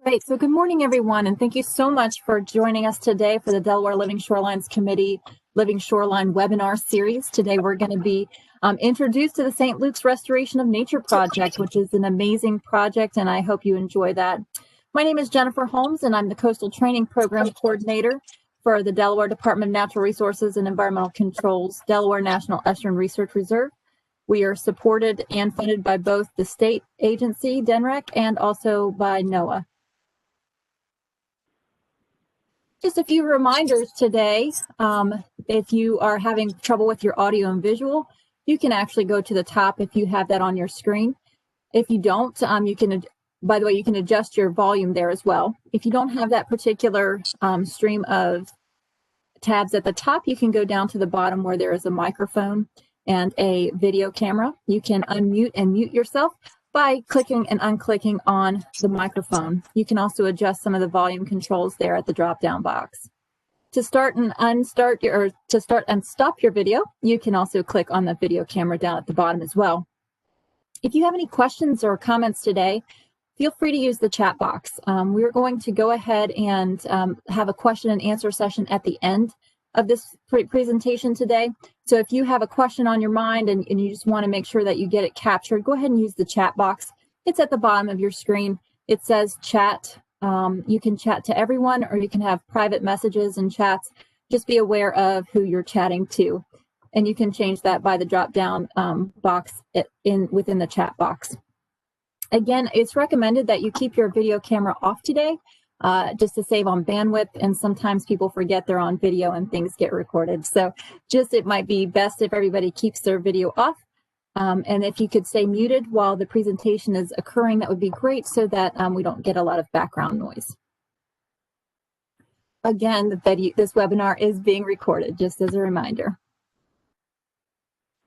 Great. So good morning, everyone, and thank you so much for joining us today for the Delaware Living Shorelines Committee Living Shoreline webinar series. Today we're going to be introduced to the St. Luke's Restoration of Nature Project, which is an amazing project, and I hope you enjoy that. My name is Jennifer Holmes, and I'm the Coastal Training Program Coordinator for the Delaware Department of Natural Resources and Environmental Control's Delaware National Estuarine Research Reserve. We are supported and funded by both the state agency, DNREC, and also by NOAA. Just a few reminders today. If you are having trouble with your audio and visual, you can actually go to the top if you have that on your screen. If you don't, you can, by the way, you can adjust your volume there as well. If you don't have that particular stream of tabs at the top, you can go down to the bottom where there is a microphone and a video camera. You can unmute and mute yourself by clicking and unclicking on the microphone. You can also adjust some of the volume controls there at the drop-down box. To start and stop your video, you can also click on the video camera down at the bottom as well. If you have any questions or comments today, feel free to use the chat box. We're going to go ahead and have a question and answer session at the end of this presentation today. So if you have a question on your mind and you just want to make sure that you get it captured, go ahead and use the chat box. It's at the bottom of your screen. It says chat. You can chat to everyone, or you can have private messages and chats. Just be aware of who you're chatting to. And you can change that by the drop-down box within the chat box. Again, it's recommended that you keep your video camera off today, just to save on bandwidth, and sometimes people forget they're on video and things get recorded. So it might be best if everybody keeps their video off. And if you could stay muted while the presentation is occurring, that would be great, so that we don't get a lot of background noise. Again, this webinar is being recorded, just as a reminder.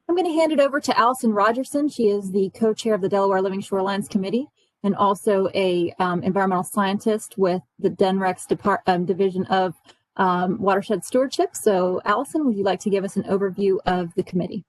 I'm going to hand it over to Allison Rogerson. She is the co-chair of the Delaware Living Shorelines Committee, and also a environmental scientist with the DNREC's Division of Watershed Stewardship. So Allison, would you like to give us an overview of the committee?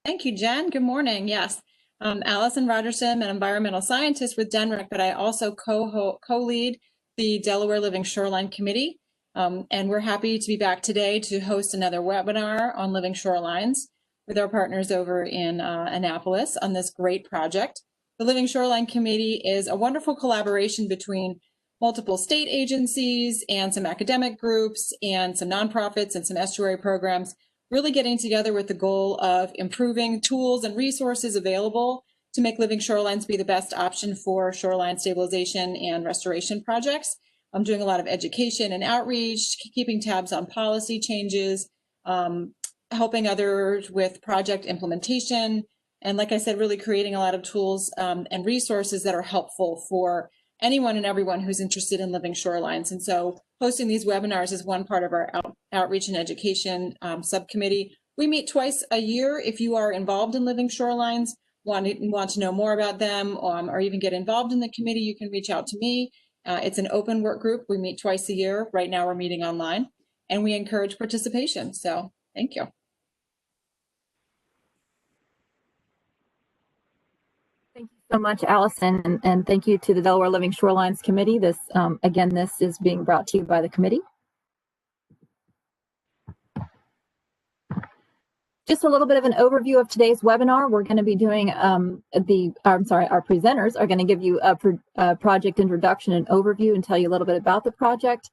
Thank you, Jen. Good morning. Yes, Allison Rogerson, an environmental scientist with DNREC, but I also co-lead the Delaware Living Shoreline Committee. And we're happy to be back today to host another webinar on living shorelines with our partners over in Annapolis on this great project. The Living Shoreline Committee is a wonderful collaboration between multiple state agencies and some academic groups and some nonprofits and some estuary programs, really getting together with the goal of improving tools and resources available to make living shorelines be the best option for shoreline stabilization and restoration projects. I'm doing a lot of education and outreach, keeping tabs on policy changes, helping others with project implementation, and like I said, really creating a lot of tools and resources that are helpful for anyone and everyone who's interested in living shorelines. And so hosting these webinars is one part of our outreach and education subcommittee. We meet twice a year. If you are involved in living shorelines, want to know more about them, or even get involved in the committee, you can reach out to me. It's an open work group. We meet twice a year. Right now we're meeting online, and we encourage participation. So thank you. Thank you so much, Allison, and thank you to the Delaware Living Shorelines Committee. This, again, this is being brought to you by the committee. Just a little bit of an overview of today's webinar. We're going to be doing our presenters are going to give you a project introduction and overview and tell you a little bit about the project,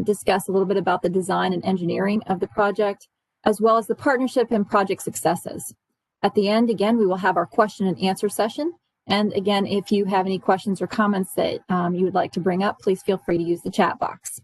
discuss a little bit about the design and engineering of the project, as well as the partnership and project successes. At the end, again, we will have our question and answer session. And again, if you have any questions or comments that you would like to bring up, please feel free to use the chat box.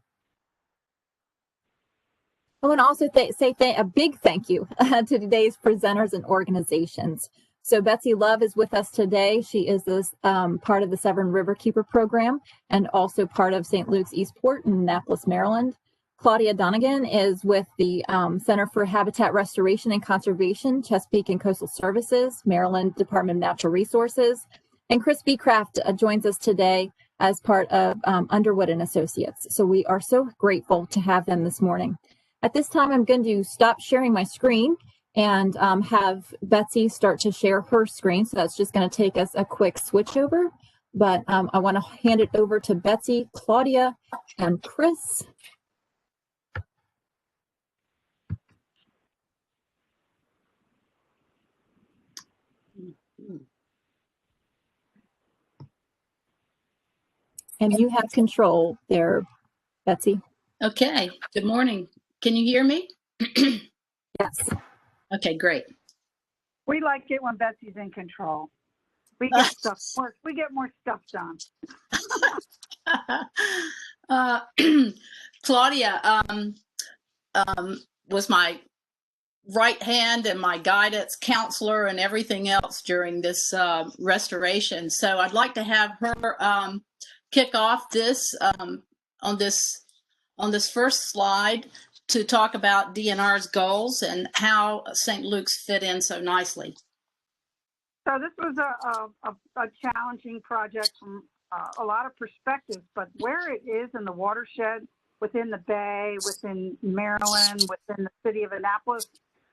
I want to also say a big thank you to today's presenters and organizations. So Betsy Love is with us today. She is part of the Severn Riverkeeper program and also part of St. Luke's Eastport in Annapolis, Maryland. Claudia Donegan is with the Center for Habitat Restoration and Conservation, Chesapeake and Coastal Services, Maryland Department of Natural Resources. And Chris Beecraft joins us today as part of Underwood and Associates. So we are so grateful to have them this morning. At this time, I'm going to stop sharing my screen and have Betsy start to share her screen. So that's just going to take us a quick switch over. But I want to hand it over to Betsy, Claudia, and Chris. And you have control there, Betsy. Okay, good morning. Can you hear me? Yes. Okay, great. We like it when Betsy's in control. We get we get more stuff done. Claudia was my right hand and my guidance counselor and everything else during this restoration. So I'd like to have her kick off this on this first slide to talk about DNR's goals and how St. Luke's fit in so nicely. So this was a challenging project from a lot of perspectives, but where it is in the watershed, within the bay, within Maryland, within the city of Annapolis,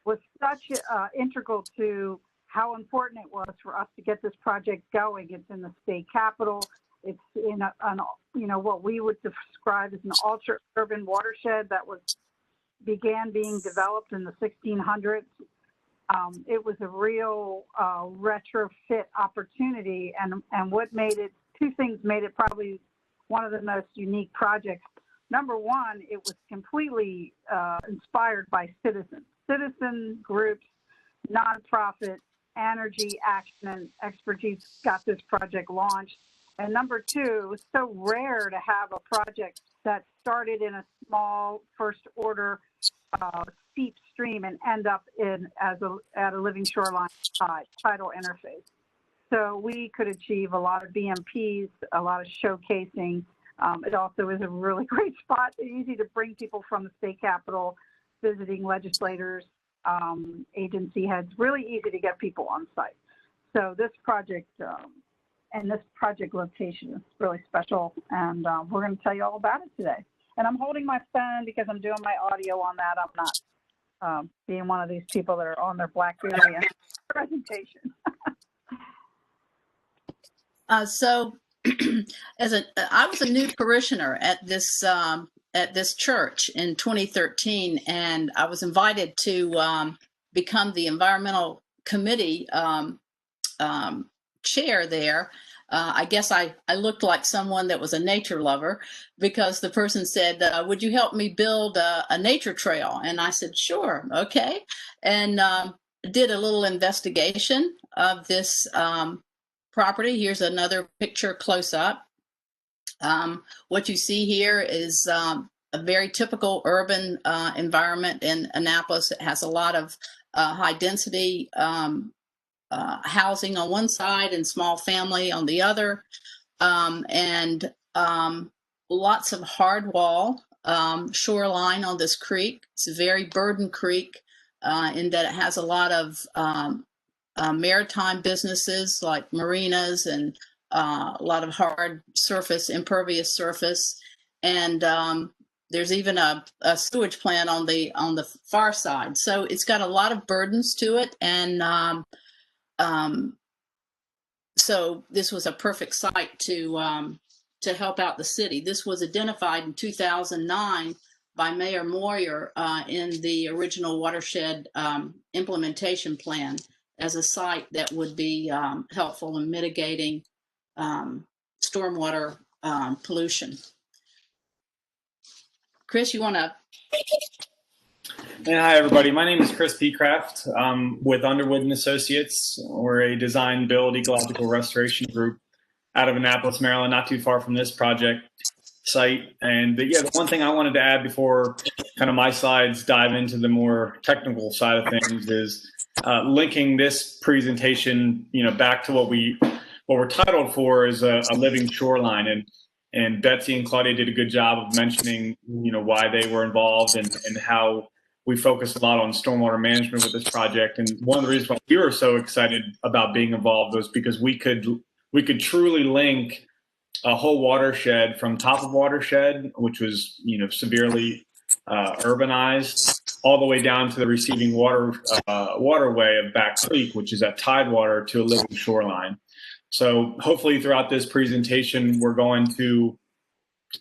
was such integral to how important it was for us to get this project going. It's in the state capital. It's in what we would describe as an ultra-urban watershed that began being developed in the 1600s. It was a real retrofit opportunity, and what made it, two things made it probably one of the most unique projects. Number one, it was completely inspired by citizen groups, nonprofit, energy, action, and expertise got this project launched. And number two, it was so rare to have a project that started in a small first order steep stream and end up at a living shoreline tidal interface. So we could achieve a lot of BMPs, a lot of showcasing. It also is a really great spot, easy to bring people from the state capitol, visiting legislators, agency heads, really easy to get people on site. So this project and this project location is really special, and we're going to tell you all about it today. And I'm holding my phone because I'm doing my audio on that. I'm not being one of these people that are on their BlackBerry and presentation. So I was a new parishioner at this church in 2013, and I was invited to become the environmental committee chair there. I guess I looked like someone that was a nature lover, because the person said, would you help me build a nature trail? And I said, sure, okay. And did a little investigation of this property. Here's another picture close up. What you see here is a very typical urban environment in Annapolis. It has a lot of high density housing on one side and small family on the other, and lots of hard wall shoreline on this creek. It's a very burdened creek in that it has a lot of maritime businesses like marinas and a lot of hard surface, impervious surface, and there's even a sewage plant on the far side. So it's got a lot of burdens to it, and so this was a perfect site to help out the city. This was identified in 2009 by Mayor Weir in the original watershed implementation plan as a site that would be helpful in mitigating stormwater pollution. Chris, you want to? Hey, hi, everybody. My name is Chris Beecraft. With Underwood and Associates. We're a design, build, ecological restoration group out of Annapolis, Maryland, not too far from this project site. And yeah, the one thing I wanted to add before kind of my slides dive into the more technical side of things is linking this presentation, back to what we're titled for is a living shoreline. And Betsy and Claudia did a good job of mentioning, why they were involved and how we focused a lot on stormwater management with this project. And one of the reasons why we were so excited about being involved was because we could truly link a whole watershed from top of watershed, which was, severely urbanized, all the way down to the receiving waterway of Back Creek, which is at tidewater, to a living shoreline. So hopefully throughout this presentation, we're going to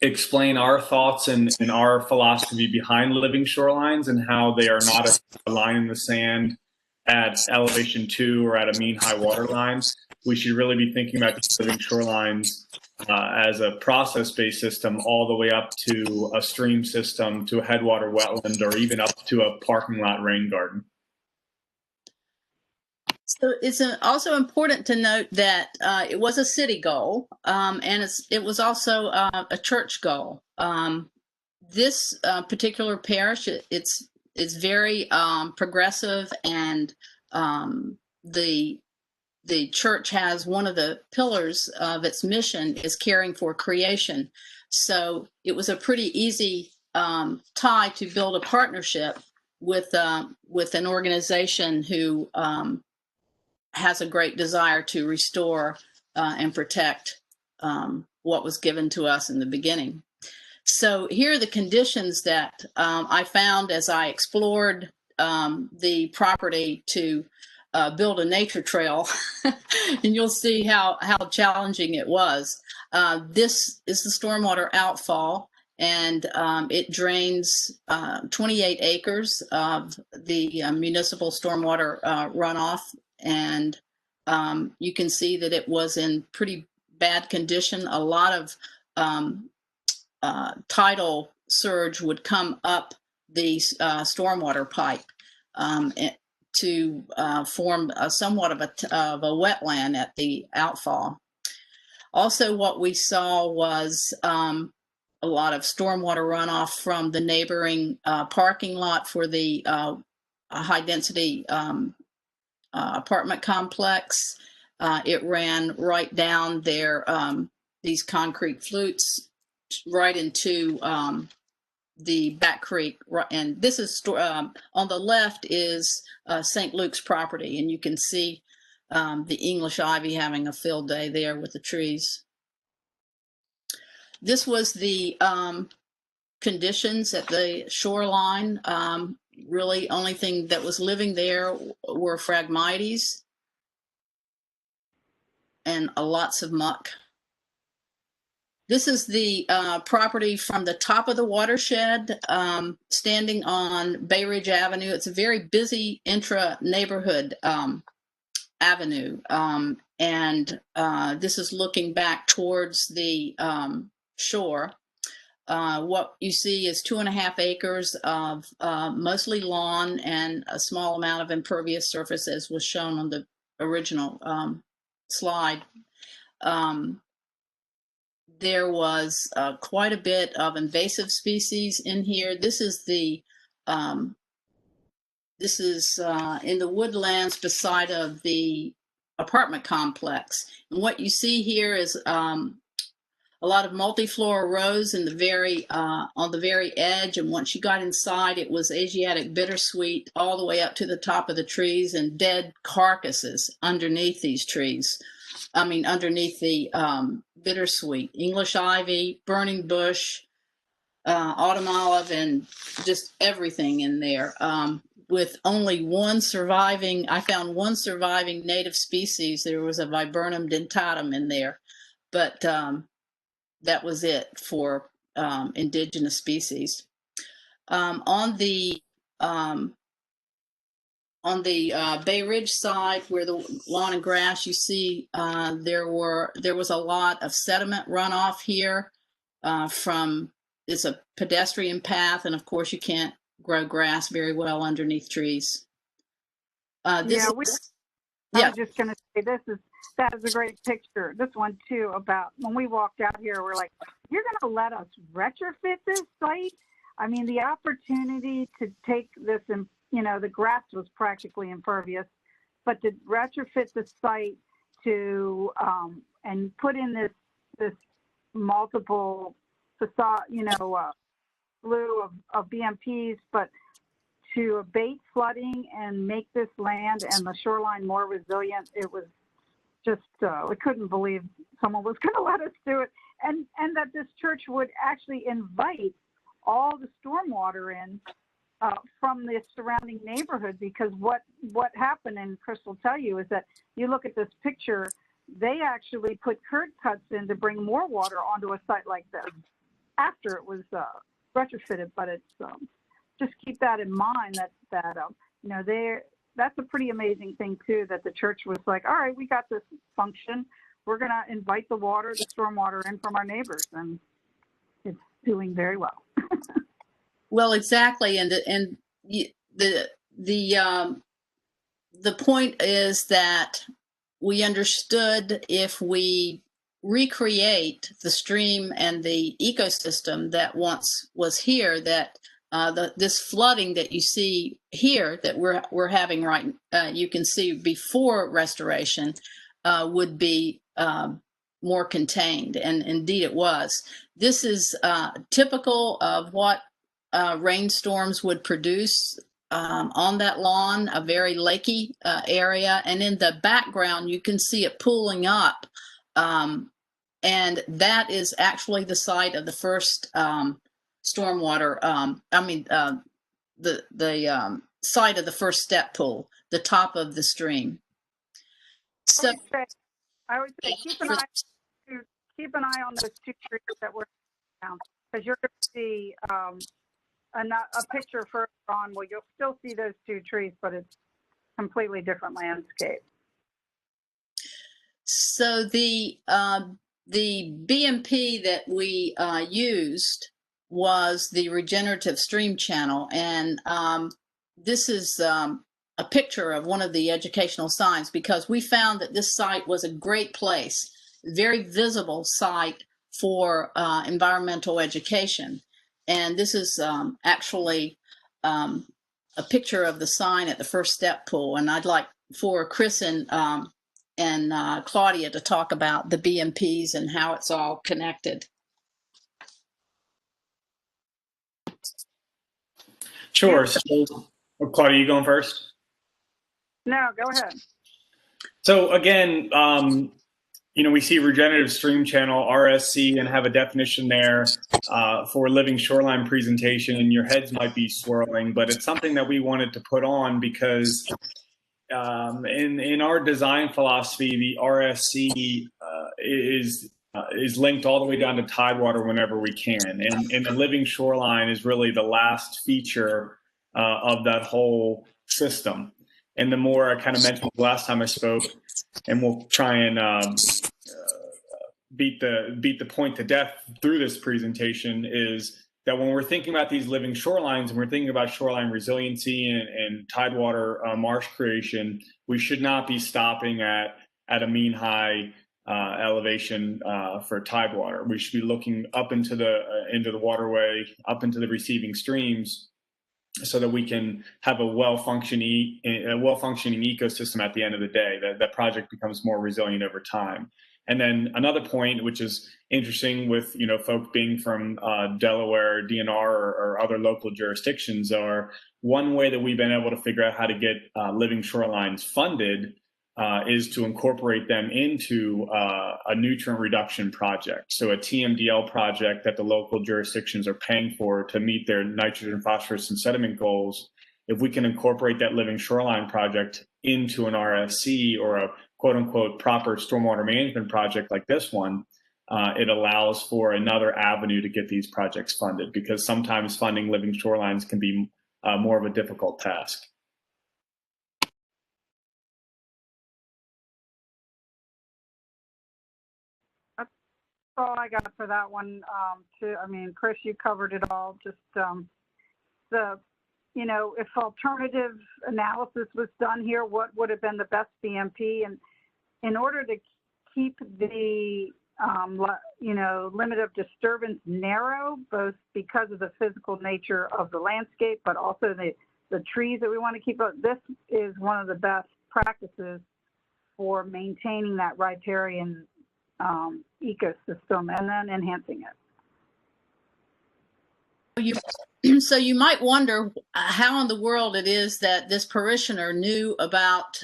explain our thoughts and our philosophy behind living shorelines and how they are not a line in the sand at elevation 2 or at a mean high water line. We should really be thinking about these living shorelines as a process-based system all the way up to a stream system, to a headwater wetland, or even up to a parking lot rain garden. So it's also important to note that it was a city goal, and it was also a church goal. This particular parish, it's very progressive, and the church has one of the pillars of its mission is caring for creation. So it was a pretty easy tie to build a partnership with an organization who has a great desire to restore and protect what was given to us in the beginning. So here are the conditions that I found as I explored the property to build a nature trail, and you'll see how challenging it was. This is the stormwater outfall, and it drains 28 acres of the municipal stormwater runoff. And you can see that it was in pretty bad condition. A lot of tidal surge would come up the stormwater pipe to form somewhat of a wetland at the outfall. Also, what we saw was a lot of stormwater runoff from the neighboring parking lot for the high density apartment complex. It ran right down there, these concrete flutes, right into the back creek. And this is on the left is St. Luke's property, and you can see the English ivy having a field day there with the trees. This was the conditions at the shoreline. Really, only thing that was living there were Phragmites and lots of muck. This is the property from the top of the watershed, standing on Bay Ridge Avenue. It's a very busy intra-neighborhood avenue, and this is looking back towards the shore. What you see is 2.5 acres of mostly lawn and a small amount of impervious surface, as was shown on the original slide. There was quite a bit of invasive species in here. This is in the woodlands beside of the apartment complex. And what you see here is a lot of multiflora rose in the on the very edge, and once you got inside, it was Asiatic bittersweet all the way up to the top of the trees, and dead carcasses underneath these trees. I mean, underneath the bittersweet, English ivy, burning bush, autumn olive, and just everything in there. With only one surviving, I found one surviving native species. There was a Viburnum dentatum in there, but that was it for indigenous species. On the Bay Ridge side, where the lawn and grass, you see there was a lot of sediment runoff here from, it's a pedestrian path, and of course you can't grow grass very well underneath trees. I was just going to say, that is a great picture. This one too, about when we walked out here, we're like, you're going to let us retrofit this site? I mean, the opportunity to take this, and the grass was practically impervious, but to retrofit the site to and put in this multiple facade, slew of BMPs, but to abate flooding and make this land and the shoreline more resilient, it was just, we couldn't believe someone was going to let us do it. And that this church would actually invite all the stormwater in from the surrounding neighborhood, because what happened, and Chris will tell you, is that you look at this picture, they actually put curb cuts in to bring more water onto a site like this after it was retrofitted. But it's just keep that in mind that you know, that's a pretty amazing thing too, that the church was like, all right, we got this function. We're going to invite the storm water in from our neighbors, and it's doing very well. Well, exactly, and the point is that we understood if we recreate the stream and the ecosystem that once was here, that this flooding that you see here that we're having right, you can see before restoration, would be more contained, and indeed it was. This is typical of what rainstorms would produce on that lawn, a very lakey area, and in the background you can see it pooling up, and that is actually the site of the first stormwater. The site of the first step pool, the top of the stream. So I would say keep an eye on those two trees that were down, because you're going to see a picture further on where you'll still see those two trees, but it's completely different landscape. So the BMP that we used was the regenerative stream channel, and this is a picture of one of the educational signs, because we found that this site was a great place, very visible site for environmental education. And this is actually a picture of the sign at the first step pool. And I'd like for Chris and Claudia to talk about the BMPs and how it's all connected. Sure. So, Claudia, you going first? No, go ahead. So again, you know, we see regenerative stream channel, RSC, and have a definition there for living shoreline presentation, and your heads might be swirling, but it's something that we wanted to put on because in our design philosophy, the RSC is linked all the way down to tidewater whenever we can, and the living shoreline is really the last feature of that whole system. And the more I kind of mentioned last time I spoke, and we'll try and beat the point to death through this presentation, is that when we're thinking about these living shorelines and we're thinking about shoreline resiliency and tidewater marsh creation, we should not be stopping at a mean high elevation for tidewater. We should be looking up into the waterway, up into the receiving streams, so that we can have a well-functioning ecosystem at the end of the day. That project becomes more resilient over time. And then another point, which is interesting with, you know, folks being from Delaware, DNR, or other local jurisdictions, are one way that we've been able to figure out how to get living shorelines funded is to incorporate them into a nutrient reduction project. So a TMDL project that the local jurisdictions are paying for to meet their nitrogen, phosphorus, and sediment goals. If we can incorporate that living shoreline project into an RSC or a quote unquote proper stormwater management project like this one, it allows for another avenue to get these projects funded, because sometimes funding living shorelines can be more of a difficult task. All I got for that one, too. I mean, Chris, you covered it all. Just you know, if alternative analysis was done here, what would have been the best BMP? And in order to keep the, you know, limit of disturbance narrow, both because of the physical nature of the landscape, but also the trees that we want to keep up, this is one of the best practices for maintaining that riparian ecosystem and then enhancing it. So you might wonder how in the world it is that this parishioner knew about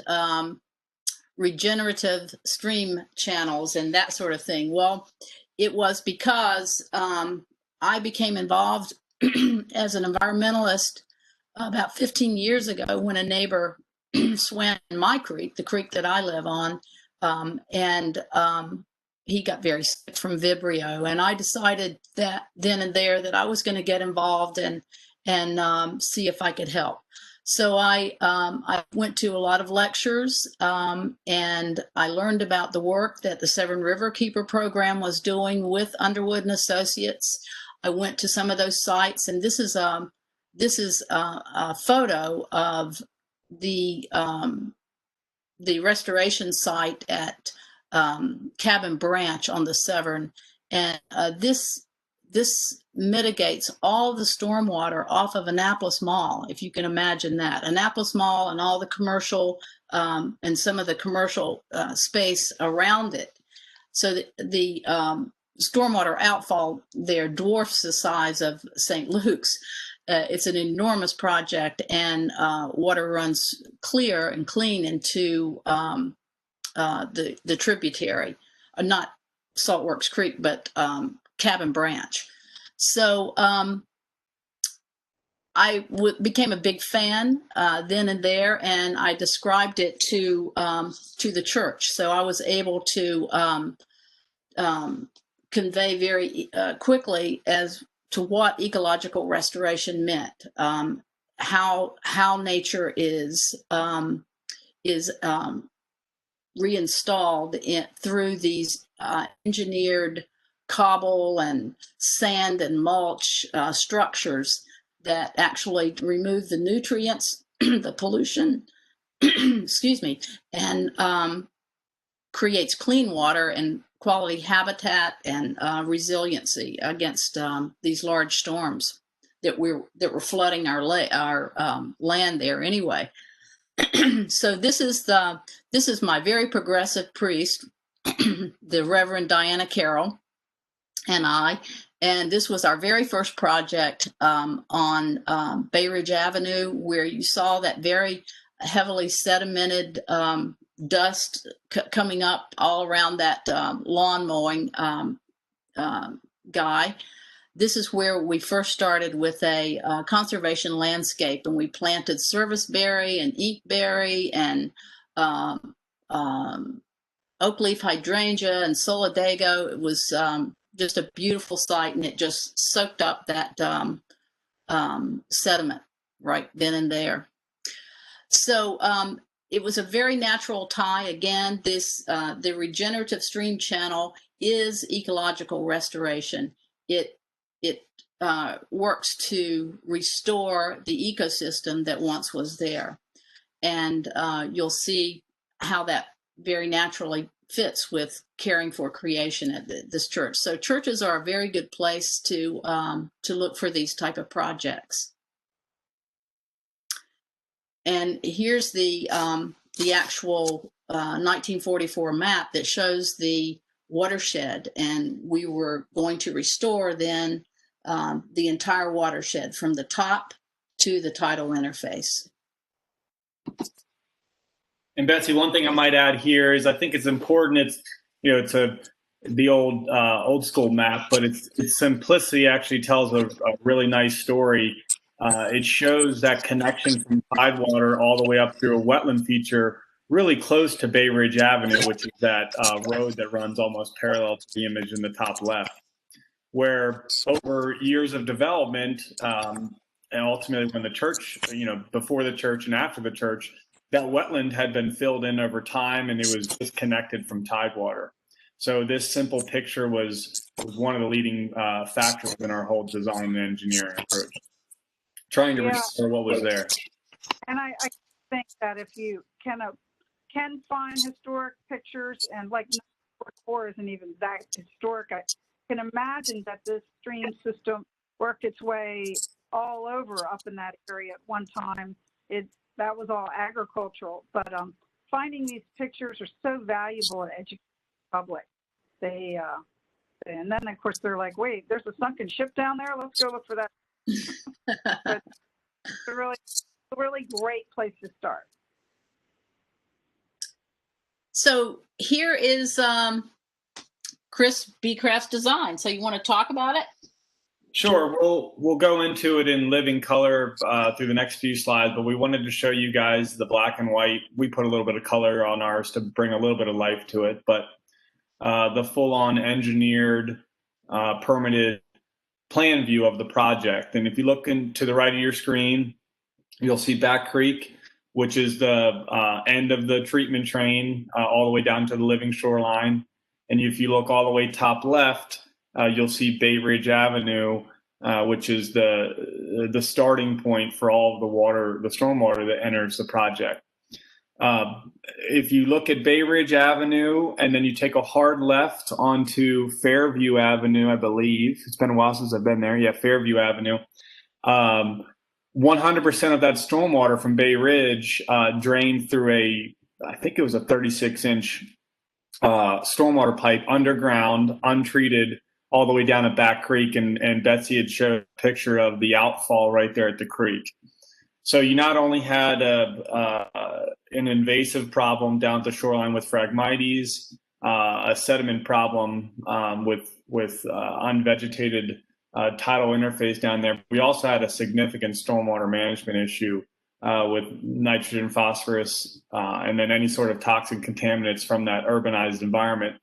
regenerative stream channels and that sort of thing. Well, it was because I became involved as an environmentalist about 15 years ago when a neighbor swam in my creek, the creek that I live on, He got very sick from Vibrio, and I decided that then and there that I was going to get involved and see if I could help. So I went to a lot of lectures, and I learned about the work that the Severn River Keeper program was doing with Underwood and Associates. I went to some of those sites, and this is a photo of the restoration site at Cabin Branch on the Severn, and this mitigates all the stormwater off of Annapolis Mall, if you can imagine that. Annapolis Mall and all the commercial and some of the commercial space around it. So the stormwater outfall there dwarfs the size of St. Luke's. It's an enormous project, and water runs clear and clean into the tributary, not Saltworks Creek, but Cabin Branch. So I became a big fan then and there, and I described it to the church. So I was able to convey very quickly as to what ecological restoration meant, how nature is reinstalled through these engineered cobble and sand and mulch structures that actually remove the nutrients, the pollution, excuse me, and creates clean water and quality habitat and resiliency against these large storms that were flooding our land there anyway. So this is my very progressive priest, the Reverend Diana Carroll, and this was our very first project on Bay Ridge Avenue, where you saw that very heavily sedimented dust coming up all around that lawn mowing guy. This is where we first started with a conservation landscape, and we planted serviceberry and eatberry and oak leaf hydrangea and solidago. It was just a beautiful site, and it just soaked up that sediment right then and there. So it was a very natural tie. Again, the regenerative stream channel is ecological restoration. It works to restore the ecosystem that once was there. And you'll see how that very naturally fits with caring for creation at this church. So churches are a very good place to look for these type of projects. And here's the actual 1944 map that shows the watershed, and we were going to restore then the entire watershed from the top to the tidal interface. And Betsy, one thing I might add here is I think it's important. It's the old school map, but its simplicity actually tells a really nice story. It shows that connection from tidewater all the way up through a wetland feature, really close to Bay Ridge Avenue, which is that road that runs almost parallel to the image in the top left, where over years of development, and ultimately when the church, before the church and after the church, that wetland had been filled in over time, and it was disconnected from tidewater. So this simple picture was one of the leading factors in our whole design and engineering approach, trying to restore what was there. And I think that if you can find historic pictures, and like 4 isn't even that historic, I can imagine that this stream system worked its way all over up in that area at one time. That was all agricultural, but finding these pictures are so valuable in educating the public. And then of course they're like, wait, there's a sunken ship down there. Let's go look for that. But it's a really great place to start. So here is Chris Beecraft's design. So you want to talk about it? Sure, we'll go into it in living color through the next few slides, but we wanted to show you guys the black and white. We put a little bit of color on ours to bring a little bit of life to it, but the full-on engineered, permitted plan view of the project. And if you look to the right of your screen, you'll see Back Creek, which is the end of the treatment train all the way down to the living shoreline. And if you look all the way top left, you'll see Bay Ridge Avenue, which is the starting point for all of the water, the stormwater that enters the project. If you look at Bay Ridge Avenue and then you take a hard left onto Fairview Avenue, I believe it's been a while since I've been there. Yeah, Fairview Avenue. 100% of that stormwater from Bay Ridge drained through I think it was a 36-inch stormwater pipe underground, untreated, all the way down at Back Creek. And Betsy had showed a picture of the outfall right there at the creek. So you not only had an invasive problem down at the shoreline with Phragmites, a sediment problem with unvegetated tidal interface down there. We also had a significant stormwater management issue with nitrogen, phosphorus, and then any sort of toxic contaminants from that urbanized environment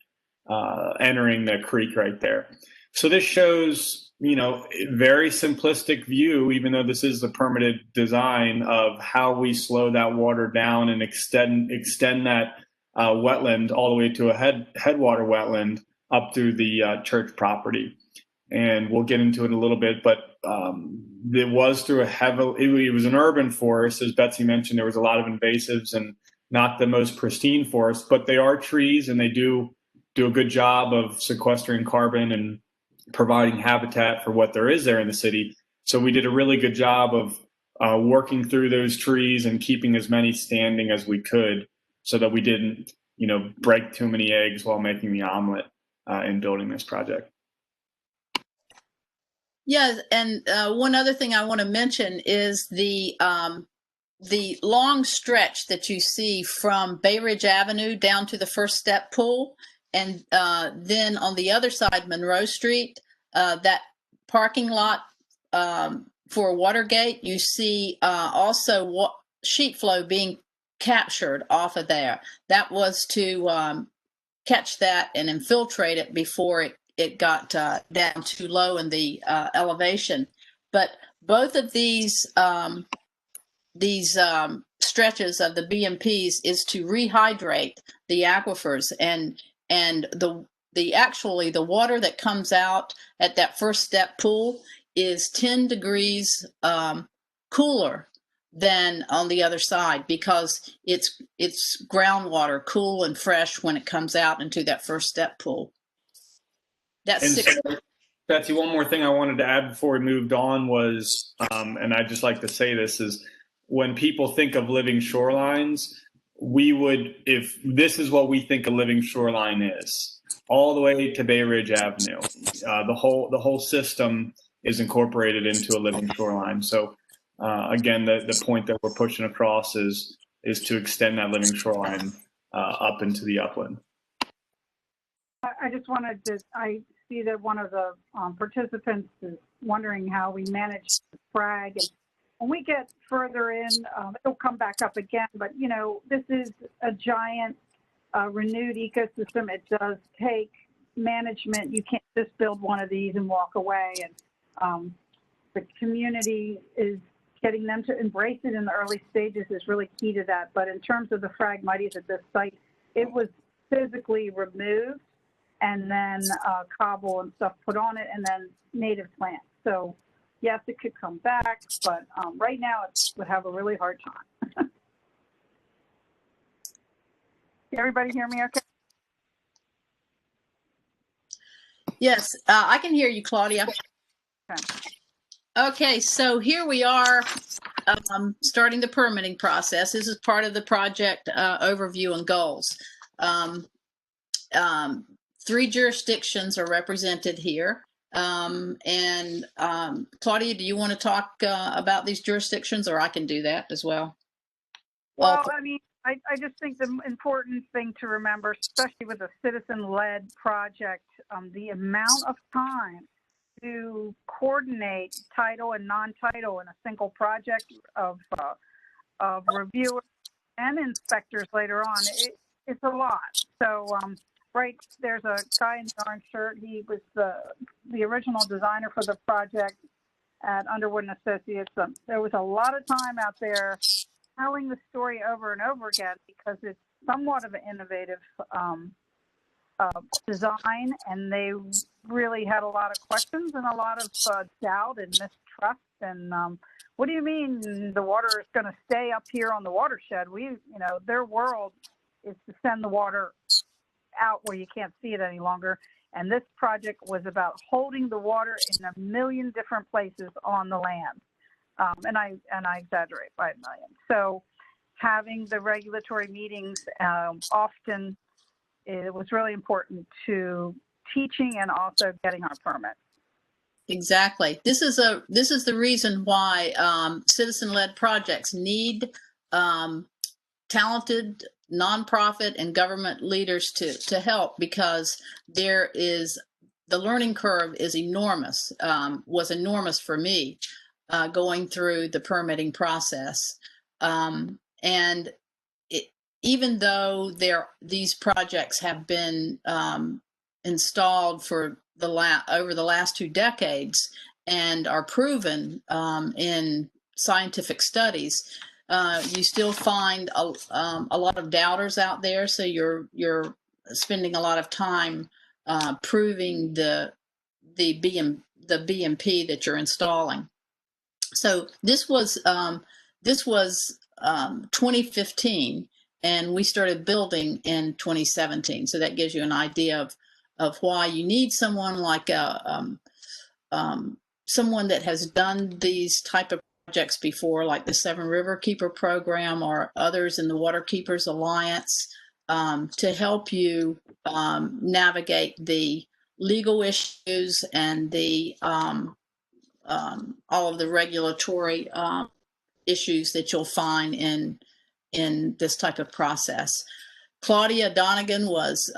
entering the creek right there. So this shows, very simplistic view, even though this is the permitted design, of how we slow that water down and extend that wetland all the way to a headwater wetland up through the church property. And we'll get into it in a little bit, but it was through it was an urban forest. As Betsy mentioned, there was a lot of invasives and not the most pristine forest, but they are trees and they do a good job of sequestering carbon and providing habitat for what there is there in the city. So we did a really good job of working through those trees and keeping as many standing as we could so that we didn't, break too many eggs while making the omelet in building this project. Yeah, and one other thing I want to mention is the long stretch that you see from Bay Ridge Avenue down to the First Step Pool, and then on the other side, Monroe Street, that parking lot for Watergate, you see also sheet flow being captured off of there. That was to catch that and infiltrate it before it got down too low in the elevation. But both of these stretches of the BMPs is to rehydrate the aquifers, and the water that comes out at that First Step Pool is 10 degrees cooler than on the other side, because it's groundwater, cool and fresh when it comes out into that First Step Pool. That's So, Betsy, one more thing I wanted to add before we moved on was, and I'd just like to say this, is when people think of living shorelines, if this is what we think a living shoreline is, all the way to Bay Ridge Avenue, the whole system is incorporated into a living shoreline. So again, the point that we're pushing across is to extend that living shoreline up into the upland. I just wanted to, I see that one of the participants is wondering how we manage the frag. And when we get further in, it'll come back up again. But, this is a giant renewed ecosystem. It does take management. You can't just build one of these and walk away. And the community is getting them to embrace it in the early stages is really key to that. But in terms of the Phragmites at this site, it was physically removed and then cobble and stuff put on it, and then native plants. So yes, it could come back, but right now it would have a really hard time. Everybody hear me okay? Yes, I can hear you, Claudia. Okay. Okay, so here we are starting the permitting process. This is part of the project overview and goals. 3 jurisdictions are represented here. Claudia, do you want to talk about these jurisdictions, or I can do that as well? Well, I just think the important thing to remember, especially with a citizen-led project, the amount of time to coordinate title and non-title in a single project of reviewers and inspectors later on. It's a lot. So, right, there's a guy in the orange shirt. He was the original designer for the project at Underwood and Associates. There was a lot of time out there telling the story over and over again because it's somewhat of an innovative design, and they really had a lot of questions and a lot of doubt and mistrust. And what do you mean the water is going to stay up here on the watershed? Their world is to send the water out where you can't see it any longer. And this project was about holding the water in a million different places on the land. And I exaggerate by a million. So having the regulatory meetings often, it was really important to teaching and also getting our permits. Exactly. This is the reason why citizen-led projects need talented nonprofit and government leaders to help, because the learning curve is enormous, was enormous for me going through the permitting process. And even though these projects have been installed for over the last 2 decades and are proven in scientific studies, you still find a lot of doubters out there. So you're spending a lot of time proving the BMP that you're installing. So this was 2015, and we started building in 2017. So that gives you an idea of why you need someone like someone that has done these type of projects before, like the Seven River Keeper program or others in the Water Keepers Alliance, to help you navigate the legal issues and the all of the regulatory issues that you'll find in this type of process. Claudia Donegan was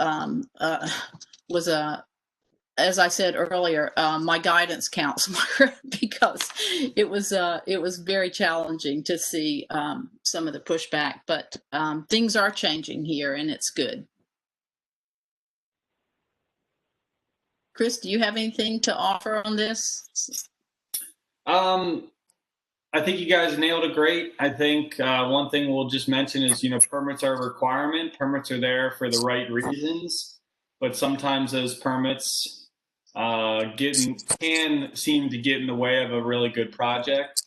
as I said earlier, my guidance counselor, because it was very challenging to see some of the pushback, but things are changing here, and it's good. Chris, do you have anything to offer on this? I think you guys nailed it great. I think one thing we'll just mention is, permits are a requirement. Permits are there for the right reasons, but sometimes those permits can seem to get in the way of a really good project.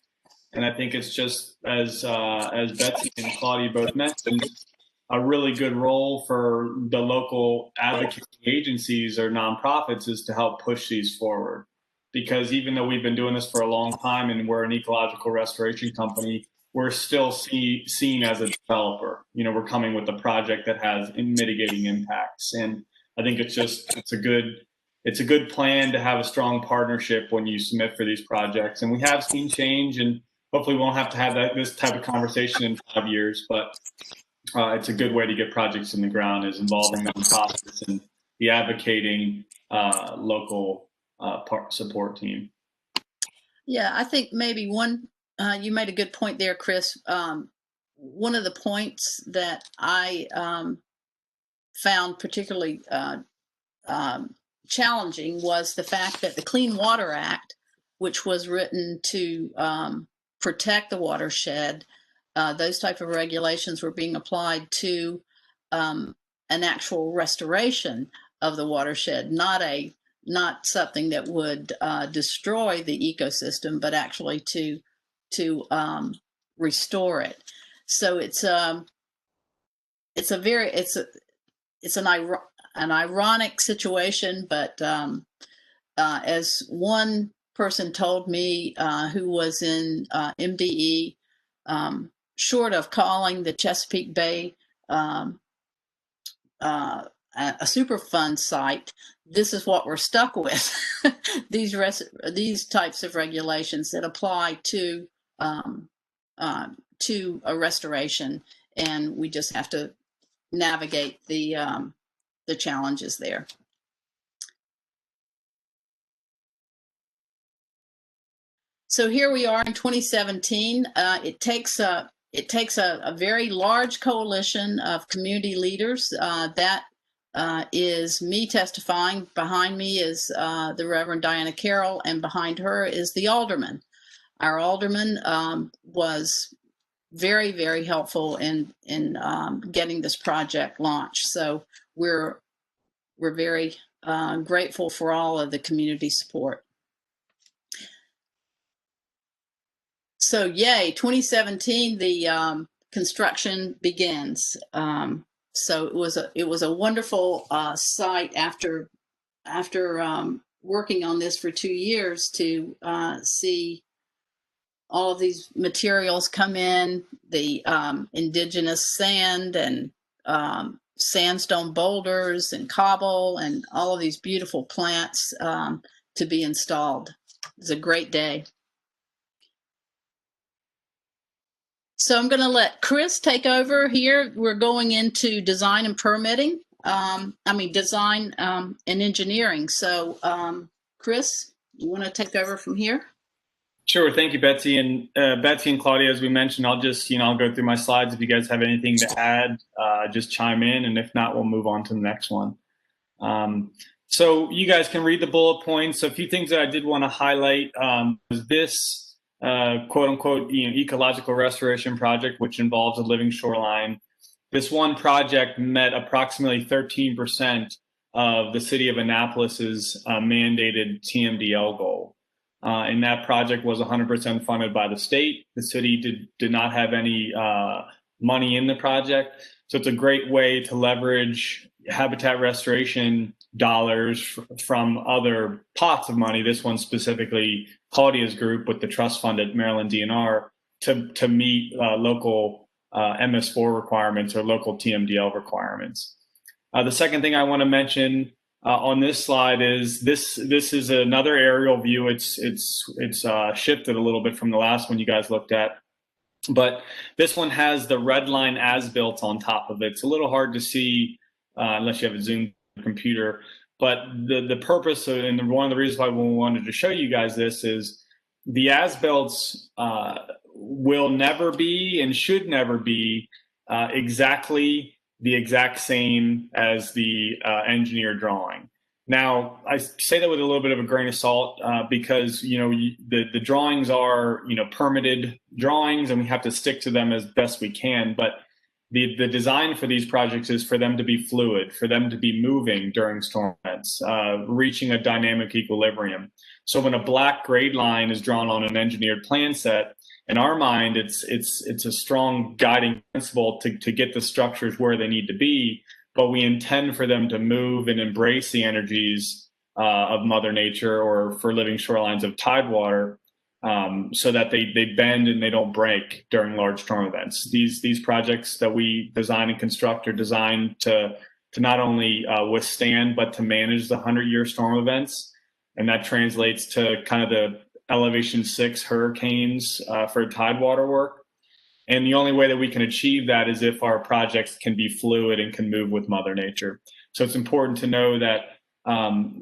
And I think it's just as Betsy and Claudia both mentioned, a really good role for the local advocacy agencies or nonprofits is to help push these forward. Because even though we've been doing this for a long time and we're an ecological restoration company, we're still seen as a developer. We're coming with a project that has mitigating impacts. And I think it's a good plan to have a strong partnership when you submit for these projects. And we have seen change, and hopefully we won't have to have this type of conversation in 5 years, but it's a good way to get projects in the ground, is involving nonprofits and the advocating local support team. Yeah, I think maybe you made a good point there, Chris. One of the points that I found particularly challenging was the fact that the Clean Water Act, which was written to protect the watershed, those type of regulations were being applied to an actual restoration of the watershed, not something that would destroy the ecosystem, but actually to restore it. So it's an ironic situation, but as one person told me who was in MDE, short of calling the Chesapeake Bay a Superfund site, this is what we're stuck with. these types of regulations that apply to a restoration, and we just have to navigate the challenges there. So here we are in 2017. It takes a very large coalition of community leaders. That is me testifying. Behind me is the Reverend Diana Carroll, and behind her is the alderman. Our alderman was very, very helpful in getting this project launched. So we're very grateful for all of the community support. So yay, 2017, the construction begins. So it was a wonderful site after working on this for 2 years to see all of these materials come in, the indigenous sand and sandstone boulders and cobble and all of these beautiful plants to be installed. It was a great day. So I'm going to let Chris take over here. We're going into design and permitting. Design and engineering. So Chris, you want to take over from here? Sure. Thank you, Betsy. And Betsy and Claudia, as we mentioned, I'll go through my slides. If you guys have anything to add, just chime in. And if not, we'll move on to the next one. So you guys can read the bullet points. So a few things that I did want to highlight was this quote unquote, ecological restoration project, which involves a living shoreline. This one project met approximately 13% of the city of Annapolis's mandated TMDL goal. And that project was 100% funded by the state. The city did not have any money in the project. So it's a great way to leverage habitat restoration dollars from other pots of money. This one specifically, Claudia's group with the trust fund at Maryland DNR to meet local MS4 requirements or local TMDL requirements. The second thing I want to mention on this slide is this is another aerial view. It's shifted a little bit from the last one you guys looked at, but this one has the red line as-built on top of it. It's a little hard to see unless you have a Zoom computer, but the purpose and one of the reasons why we wanted to show you guys this is the as-builts will never be and should never be exactly the exact same as the engineered drawing. Now, I say that with a little bit of a grain of salt because the drawings are permitted drawings and we have to stick to them as best we can. But the design for these projects is for them to be fluid, for them to be moving during storm events, reaching a dynamic equilibrium. So when a black grade line is drawn on an engineered plan set, in our mind, it's a strong guiding principle to get the structures where they need to be, but we intend for them to move and embrace the energies of Mother Nature or for living shorelines of tidewater so that they bend and they don't break during large storm events. These projects that we design and construct are designed to not only withstand, but to manage the 100-year storm events. And that translates to kind of the elevation 6 hurricanes for tidewater work. And the only way that we can achieve that is if our projects can be fluid and can move with Mother Nature. So it's important to know that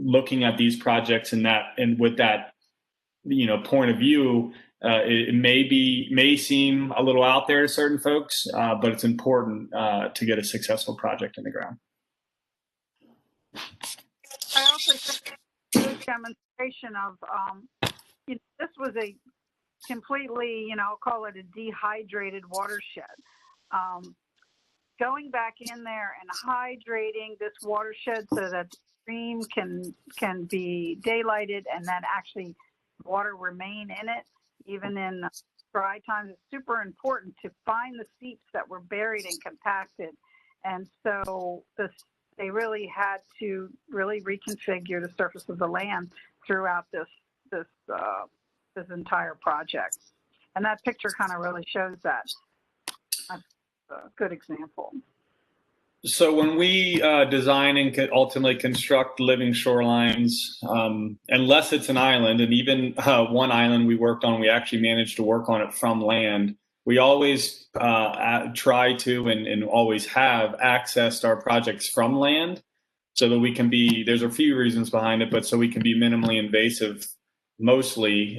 looking at these projects and with that point of view, it may seem a little out there to certain folks, but it's important to get a successful project in the ground. I also think a good demonstration of this was a completely, I'll call it a dehydrated watershed. Going back in there and hydrating this watershed so that the stream can be daylighted and then actually water remain in it, even in dry times, is super important to find the seeps that were buried and compacted. And so they really had to really reconfigure the surface of the land throughout this entire project. And that picture kind of really shows that. That's a good example. So when we design and ultimately construct living shorelines, unless it's an island, and even one island we worked on, we actually managed to work on it from land. We always try to and always have accessed our projects from land so that we can be, there's a few reasons behind it, but so we can be minimally invasive mostly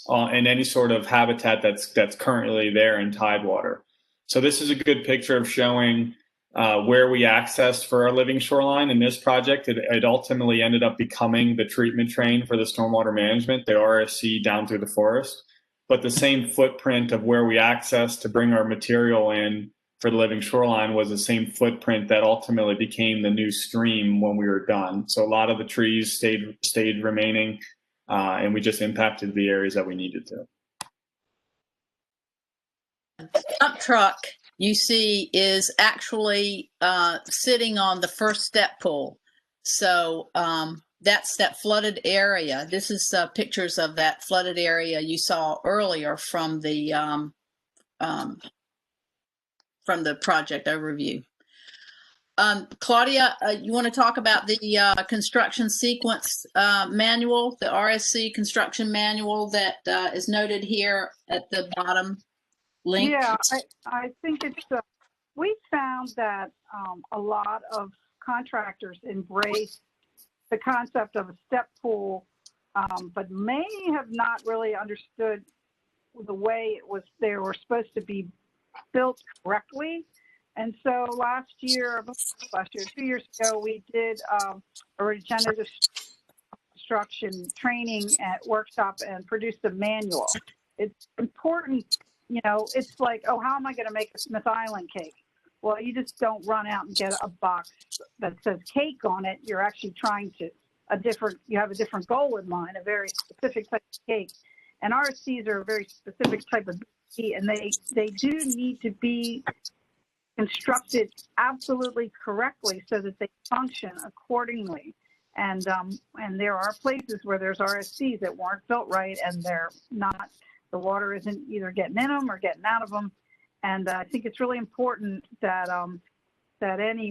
and any sort of habitat that's currently there in tidewater. So this is a good picture of showing where we accessed for our living shoreline. In this project, it ultimately ended up becoming the treatment train for the stormwater management, the RSC down through the forest. But the same footprint of where we accessed to bring our material in for the living shoreline was the same footprint that ultimately became the new stream when we were done. So a lot of the trees stayed remaining, and we just impacted the areas that we needed to. Dump truck you see is actually sitting on the first step pool. So that's that flooded area. This is pictures of that flooded area you saw earlier from the project overview. Claudia, you want to talk about the construction sequence manual, the RSC construction manual that is noted here at the bottom link? Yeah, I think it's, we found that a lot of contractors embrace the concept of a step pool, but may have not really understood the way they were supposed to be built correctly. And so last year, 2 years ago, we did a regenerative construction training at workshop and produced a manual. It's important, you know, it's like, oh, how am I going to make a Smith Island cake? Well, you just don't run out and get a box that says cake on it. You're actually trying to, you have a different goal in mind, a very specific type of cake. And RSCs are a very specific type of cake, and they do need to be constructed absolutely correctly so that they function accordingly. And there are places where there's RSCs that weren't built right, and they're not, the water isn't either getting in them or getting out of them. And I think it's really important that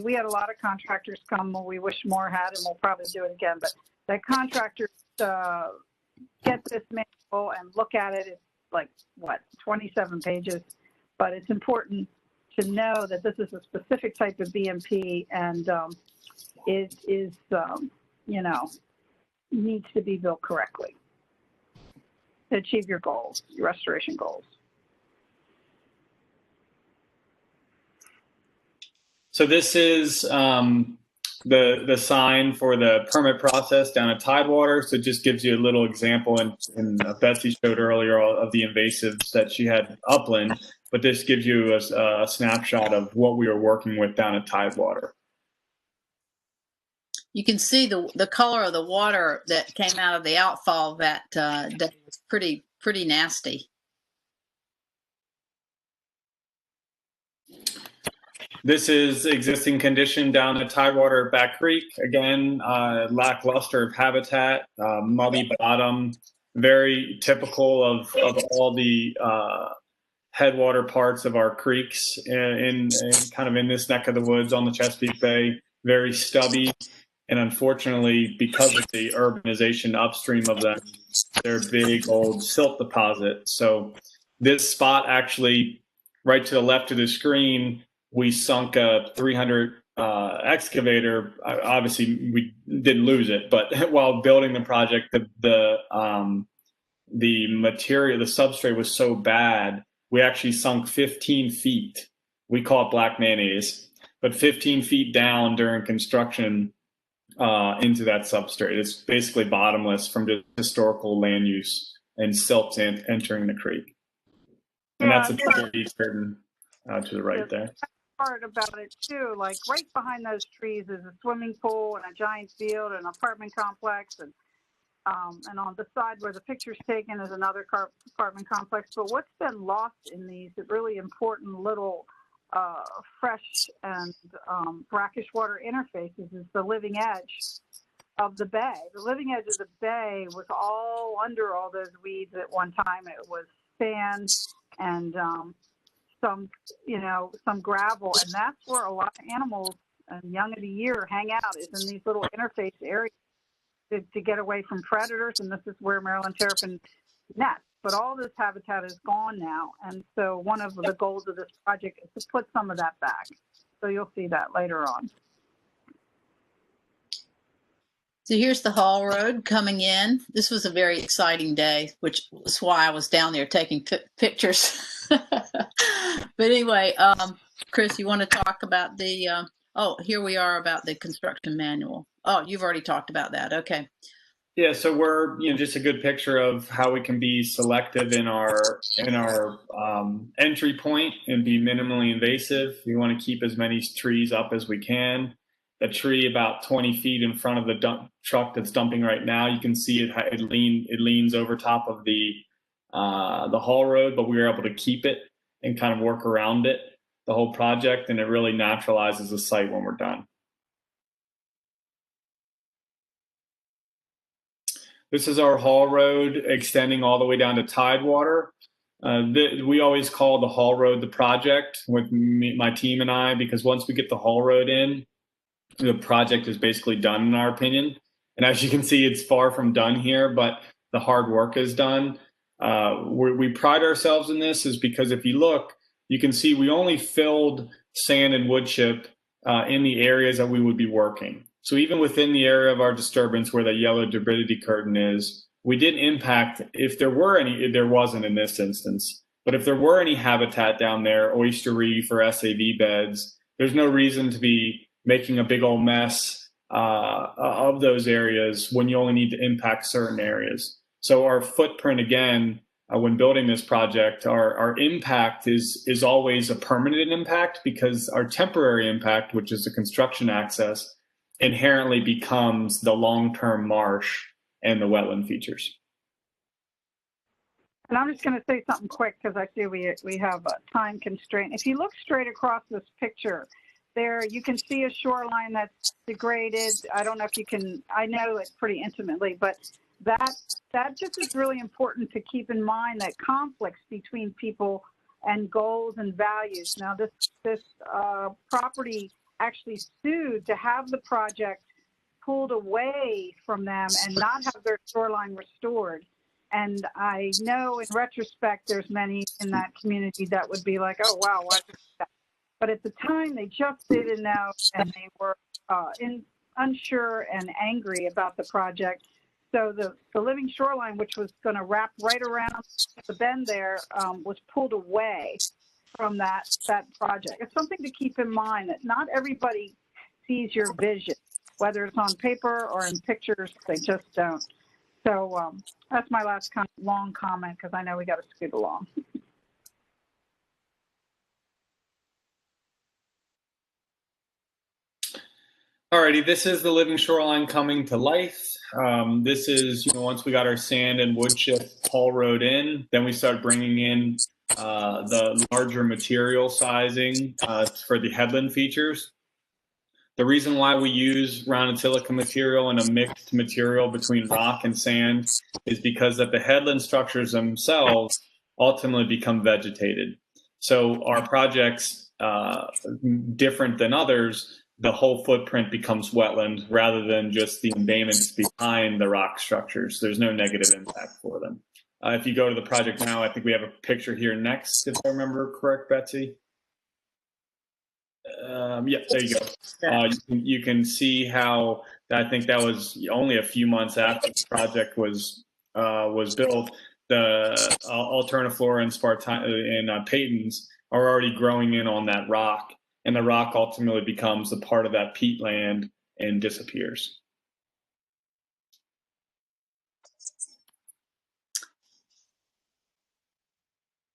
we had a lot of contractors come, well, we wish more had, and we'll probably do it again, but that contractors get this manual and look at it. It's like, 27 pages, but it's important to know that this is a specific type of BMP, and it is, needs to be built correctly to achieve your goals, your restoration goals. So this is the sign for the permit process down at Tidewater. So it just gives you a little example, and Betsy showed earlier of the invasives that she had upland, but this gives you a snapshot of what we were working with down at Tidewater. You can see the color of the water that came out of the outfall that was pretty nasty. This is existing condition down at Tidewater Back Creek. Again, lackluster of habitat, muddy bottom, very typical of all the headwater parts of our creeks in kind of in this neck of the woods on the Chesapeake Bay. Very stubby, and unfortunately, because of the urbanization upstream of them, they're big old silt deposit. So this spot actually, right to the left of the screen, we sunk a 300 excavator. Obviously, we didn't lose it, but while building the project, the material, the substrate was so bad, we actually sunk 15 feet. We call it black mayonnaise, but 15 feet down during construction into that substrate. It's basically bottomless from the historical land use and silt entering the creek. And that's a tree curtain to the right there. Part about it too, like right behind those trees is a swimming pool and a giant field and an apartment complex, and on the side where the picture's taken is another apartment complex. But what's been lost in these really important little fresh and brackish water interfaces is the living edge of the bay. The living edge of the bay was all under all those weeds at one time. It was sand and some gravel, and that's where a lot of animals and young of the year hang out, is in these little interface areas to get away from predators. And this is where Maryland terrapin nests. But all this habitat is gone now, and so one of the goals of this project is to put some of that back. So you'll see that later on. So here's the Hall Road coming in. This was a very exciting day, which is why I was down there taking pictures. But anyway, Chris, you want to talk about the, oh, here we are about the construction manual. Oh, you've already talked about that. Okay. Yeah, so we're just a good picture of how we can be selective in our entry point and be minimally invasive. We want to keep as many trees up as we can. A tree about 20 feet in front of the dump truck that's dumping right now, you can see it leans over top of the haul road, but we were able to keep it and kind of work around it the whole project, and it really naturalizes the site when we're done. This is our haul road extending all the way down to Tidewater. We always call the haul road the project with my team and I, because once we get the haul road in, the project is basically done in our opinion. And as you can see, it's far from done here, but the hard work is done. We pride ourselves in this is because if you look, you can see we only filled sand and wood chip in the areas that we would be working. So even within the area of our disturbance where the yellow turbidity curtain is, we didn't impact, if there were any, there wasn't in this instance, but if there were any habitat down there, oyster reef or SAV beds, there's no reason to be making a big old mess of those areas when you only need to impact certain areas. So our footprint, again, when building this project, our impact is always a permanent impact, because our temporary impact, which is the construction access, inherently becomes the long-term marsh and the wetland features. And I'm just going to say something quick because I see we have a time constraint. If you look straight across this picture, there you can see a shoreline that's degraded. I don't know if you can, I know it pretty intimately, but that just is really important to keep in mind, that conflicts between people and goals and values. Now this property actually sued to have the project pulled away from them and not have their shoreline restored. And I know in retrospect, there's many in that community that would be like, oh, wow, why did that? But at the time, they just didn't know, and they were unsure and angry about the project. So the living shoreline, which was going to wrap right around the bend there, was pulled away from that project. It's something to keep in mind, that not everybody sees your vision, whether it's on paper or in pictures, they just don't. So that's my last long comment, because I know we got to scoot along. Alrighty, this is the living shoreline coming to life. This is, once we got our sand and wood chip haul road in, then we started bringing in the larger material sizing for the headland features. The reason why we use rounded silica material and a mixed material between rock and sand is because that the headland structures themselves ultimately become vegetated. So our projects, different than others, the whole footprint becomes wetland rather than just the embayments behind the rock structures. There's no negative impact for them. If you go to the project now, I think we have a picture here next, if I remember correct, Betsy. Yeah, there you go. You can see how I think that was only a few months after the project was built. The alterniflora and and Peytons are already growing in on that rock, and the rock ultimately becomes a part of that peatland and disappears.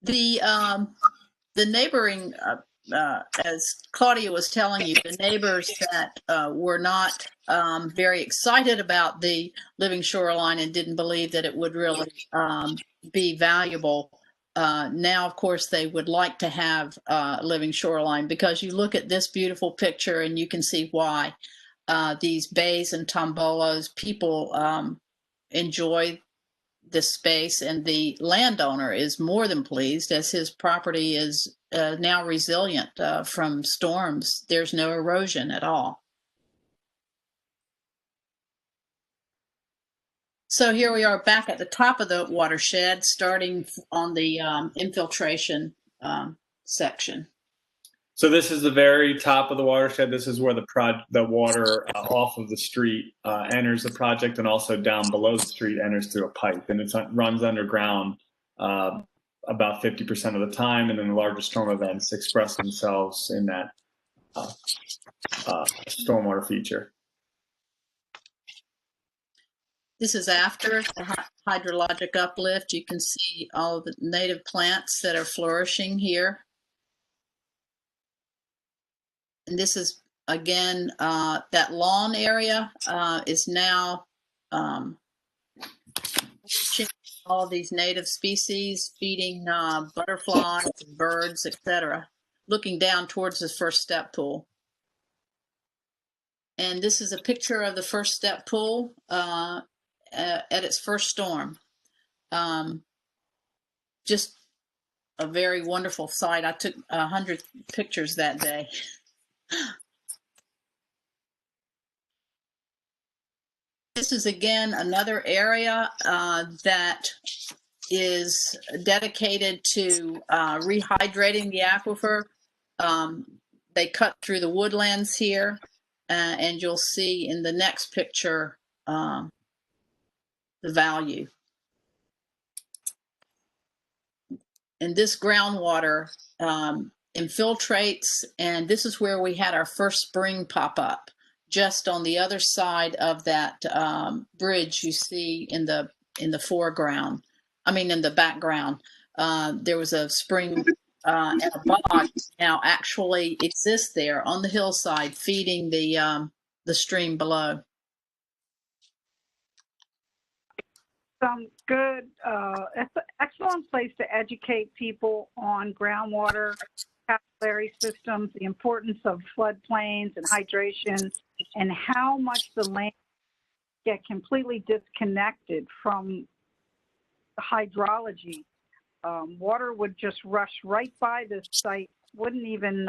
The neighboring, as Claudia was telling you, the neighbors that were not very excited about the living shoreline and didn't believe that it would really be valuable. Now, of course, they would like to have living shoreline, because you look at this beautiful picture and you can see why. These bays and tombolas, people enjoy this space, and the landowner is more than pleased, as his property is now resilient from storms. There's no erosion at all. So here we are back at the top of the watershed, starting on the infiltration section. So this is the very top of the watershed. This is where the water off of the street enters the project, and also down below the street enters through a pipe, and it runs underground about 50% of the time, and then the larger storm events express themselves in that stormwater feature. This is after the hydrologic uplift. You can see all of the native plants that are flourishing here. And this is, again, that lawn area is now all these native species, feeding butterflies, birds, etc., looking down towards the first step pool. And this is a picture of the first step pool at its first storm. Just a very wonderful sight. I took 100 pictures that day. This is, again, another area that is dedicated to rehydrating the aquifer. They cut through the woodlands here, and you'll see in the next picture the value. And this groundwater infiltrates, and this is where we had our first spring pop up. Just on the other side of that bridge you see in the foreground, I mean in the background, there was a spring and a bog now actually exists there on the hillside, feeding the stream below. Some good, it's an excellent place to educate people on groundwater, capillary systems, the importance of floodplains and hydration, and how much the land get completely disconnected from the hydrology. Water would just rush right by this site, wouldn't even,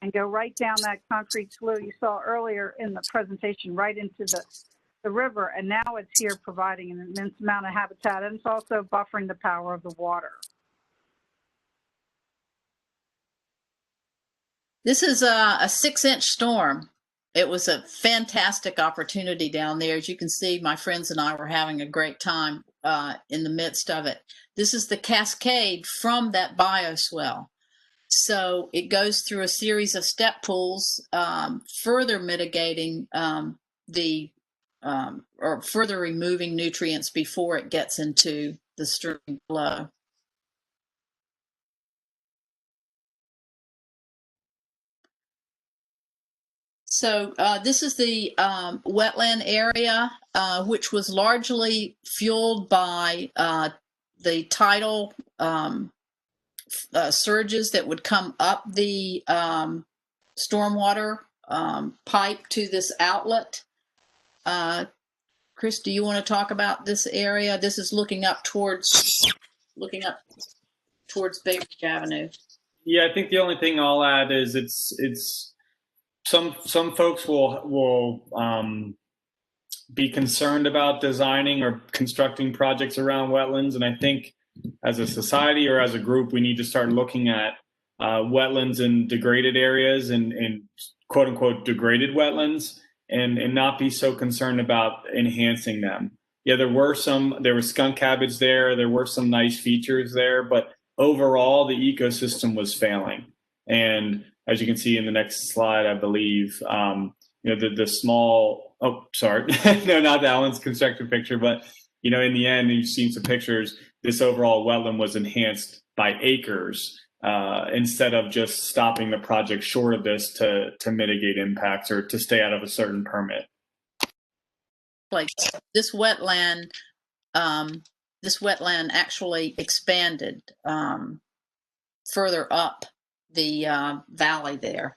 and go right down that concrete slough you saw earlier in the presentation, right into the river. And now it's here providing an immense amount of habitat, and it's also buffering the power of the water. This is a 6-inch storm. It was a fantastic opportunity down there. As you can see, my friends and I were having a great time in the midst of it. This is the cascade from that bioswale. So it goes through a series of step pools, further mitigating or further removing nutrients before it gets into the stream below. So this is the wetland area, which was largely fueled by the tidal surges that would come up the stormwater pipe to this outlet. Chris, do you want to talk about this area? This is looking up towards Bay Ridge Avenue. Yeah, I think the only thing I'll add is it's some folks will be concerned about designing or constructing projects around wetlands, and I think as a society or as a group, we need to start looking at wetlands in degraded areas and quote unquote degraded wetlands, and not be so concerned about enhancing them. Yeah, there was skunk cabbage there were some nice features there, but overall the ecosystem was failing. And as you can see in the next slide, I believe, the small, oh, sorry, no, not that one's constructed picture, but, in the end, you've seen some pictures, this overall wetland was enhanced by acres instead of just stopping the project short of this to mitigate impacts or to stay out of a certain permit. Like this wetland actually expanded further up the valley there.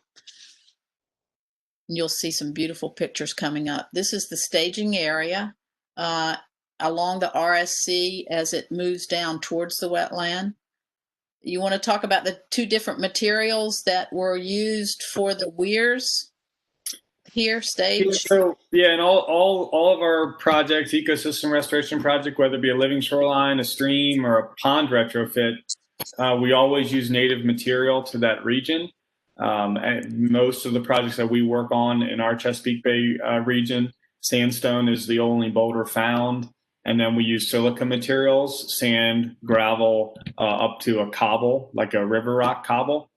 You'll see some beautiful pictures coming up. This is the staging area along the RSC as it moves down towards the wetland. You want to talk about the two different materials that were used for the weirs here, stage? So, yeah, and all of our projects, ecosystem restoration project, whether it be a living shoreline, a stream, or a pond retrofit, we always use native material to that region. And most of the projects that we work on in our Chesapeake Bay region, sandstone is the only boulder found. And then we use silica materials, sand, gravel, up to a cobble, like a river rock cobble.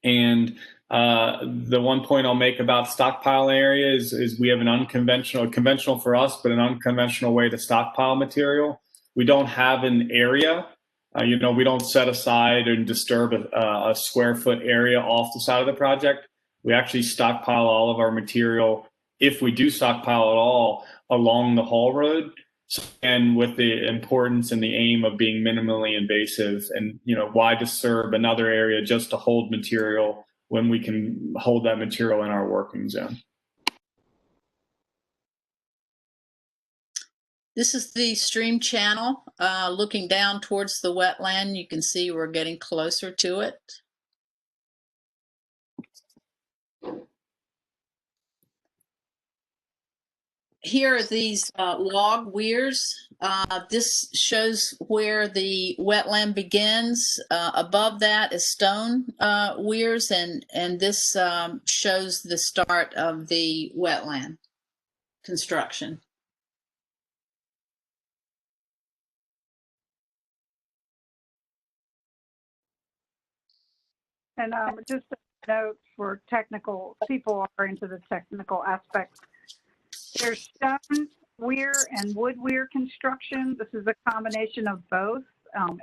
And the one point I'll make about stockpile area is we have an conventional for us, but an unconventional way to stockpile material. We don't have an area. We don't set aside and disturb a square foot area off the side of the project. We actually stockpile all of our material, if we do stockpile at all, along the haul road. And with the importance and the aim of being minimally invasive, and why disturb another area just to hold material when we can hold that material in our working zone. This is the stream channel looking down towards the wetland. You can see we're getting closer to it. Here are these log weirs. This shows where the wetland begins. Above that is stone weirs, and this shows the start of the wetland construction. And just a note for technical people are into the technical aspects. There's stone weir and wood weir construction. This is a combination of both.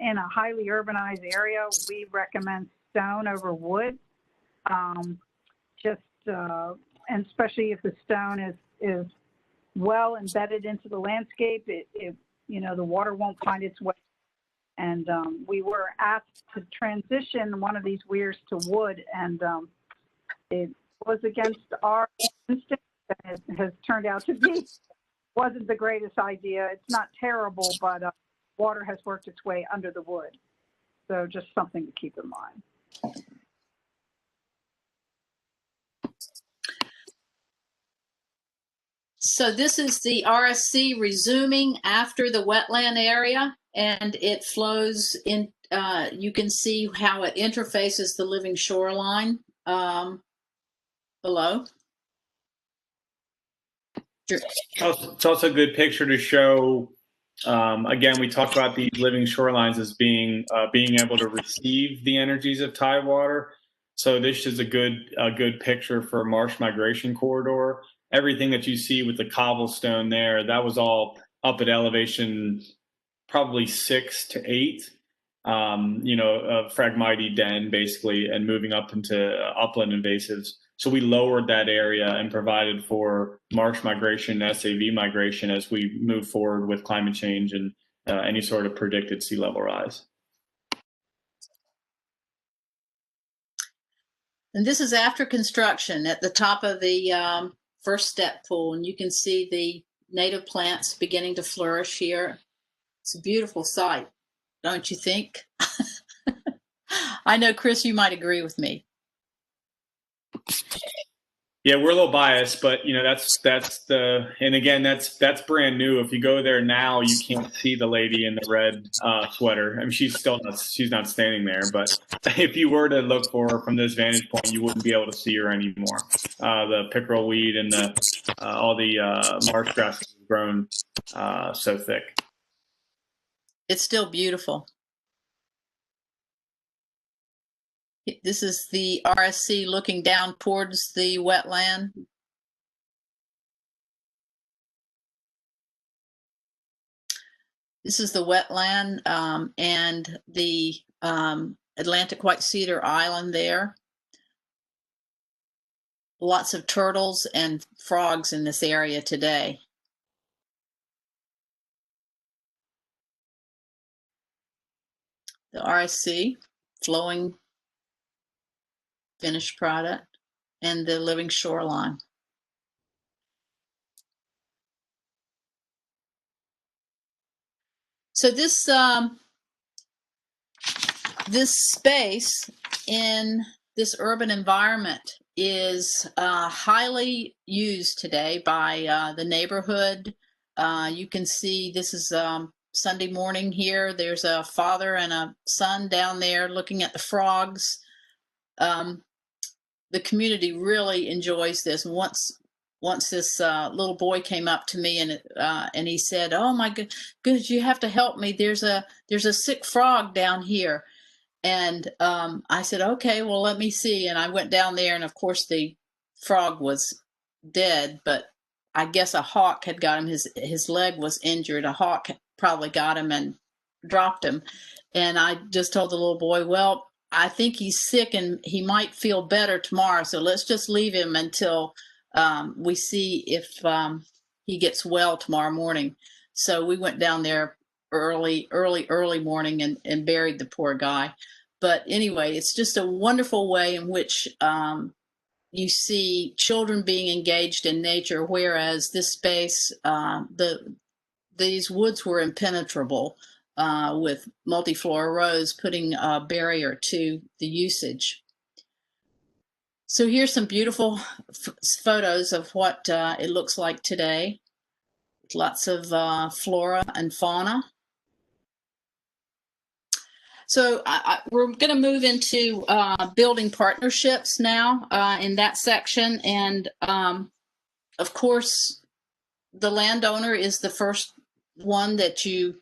In a highly urbanized area, we recommend stone over wood. And especially if the stone is well embedded into the landscape, the water won't find its way. And we were asked to transition one of these weirs to wood, and it was against our instinct. And it has turned out to be wasn't the greatest idea. It's not terrible, but water has worked its way under the wood. So just something to keep in mind. So this is the RSC resuming after the wetland area, and it flows in. You can see how it interfaces the living shoreline below. It's also a good picture to show. Again, we talked about these living shorelines as being able to receive the energies of tide water. So this is a good picture for Marsh migration corridor. Everything that you see with the cobblestone there, that was all up at elevation probably 6 to 8. A Phragmite den basically, and moving up into upland invasives. So we lowered that area and provided for marsh migration, SAV migration as we move forward with climate change and any sort of predicted sea level rise. And this is after construction at the top of the first step pool, and you can see the native plants beginning to flourish here. It's a beautiful sight, don't you think? I know, Chris, you might agree with me. Yeah, we're a little biased, but that's brand new. If you go there now, you can't see the lady in the red sweater. I mean, she's not standing there, but if you were to look for her from this vantage point, you wouldn't be able to see her anymore. The pickerel weed and all the marsh grasses have grown so thick. It's still beautiful. This is the RSC looking down towards the wetland. This is the wetland and the Atlantic white cedar island there. Lots of turtles and frogs in this area today. The RSC flowing finished product, and the living shoreline. So this this space in this urban environment is highly used today by the neighborhood. You can see this is Sunday morning here. There's a father and a son down there looking at the frogs. the community really enjoys this. And once this little boy came up to me and he said, "Oh my goodness, you have to help me. There's a sick frog down here." And I said, "Okay, well, let me see." And I went down there, and of course the frog was dead, but I guess a hawk had got him. His leg was injured. A hawk probably got him and dropped him. And I just told the little boy, "Well, I think he's sick and he might feel better tomorrow. So let's just leave him until we see if he gets well tomorrow morning." So we went down there early morning and buried the poor guy. But anyway, it's just a wonderful way in which you see children being engaged in nature, whereas this space, these woods were impenetrable with multiflora rose, putting a barrier to the usage. So here's some beautiful photos of what it looks like today. Lots of flora and fauna. So we're going to move into building partnerships now in that section. And of course, the landowner is the first one that you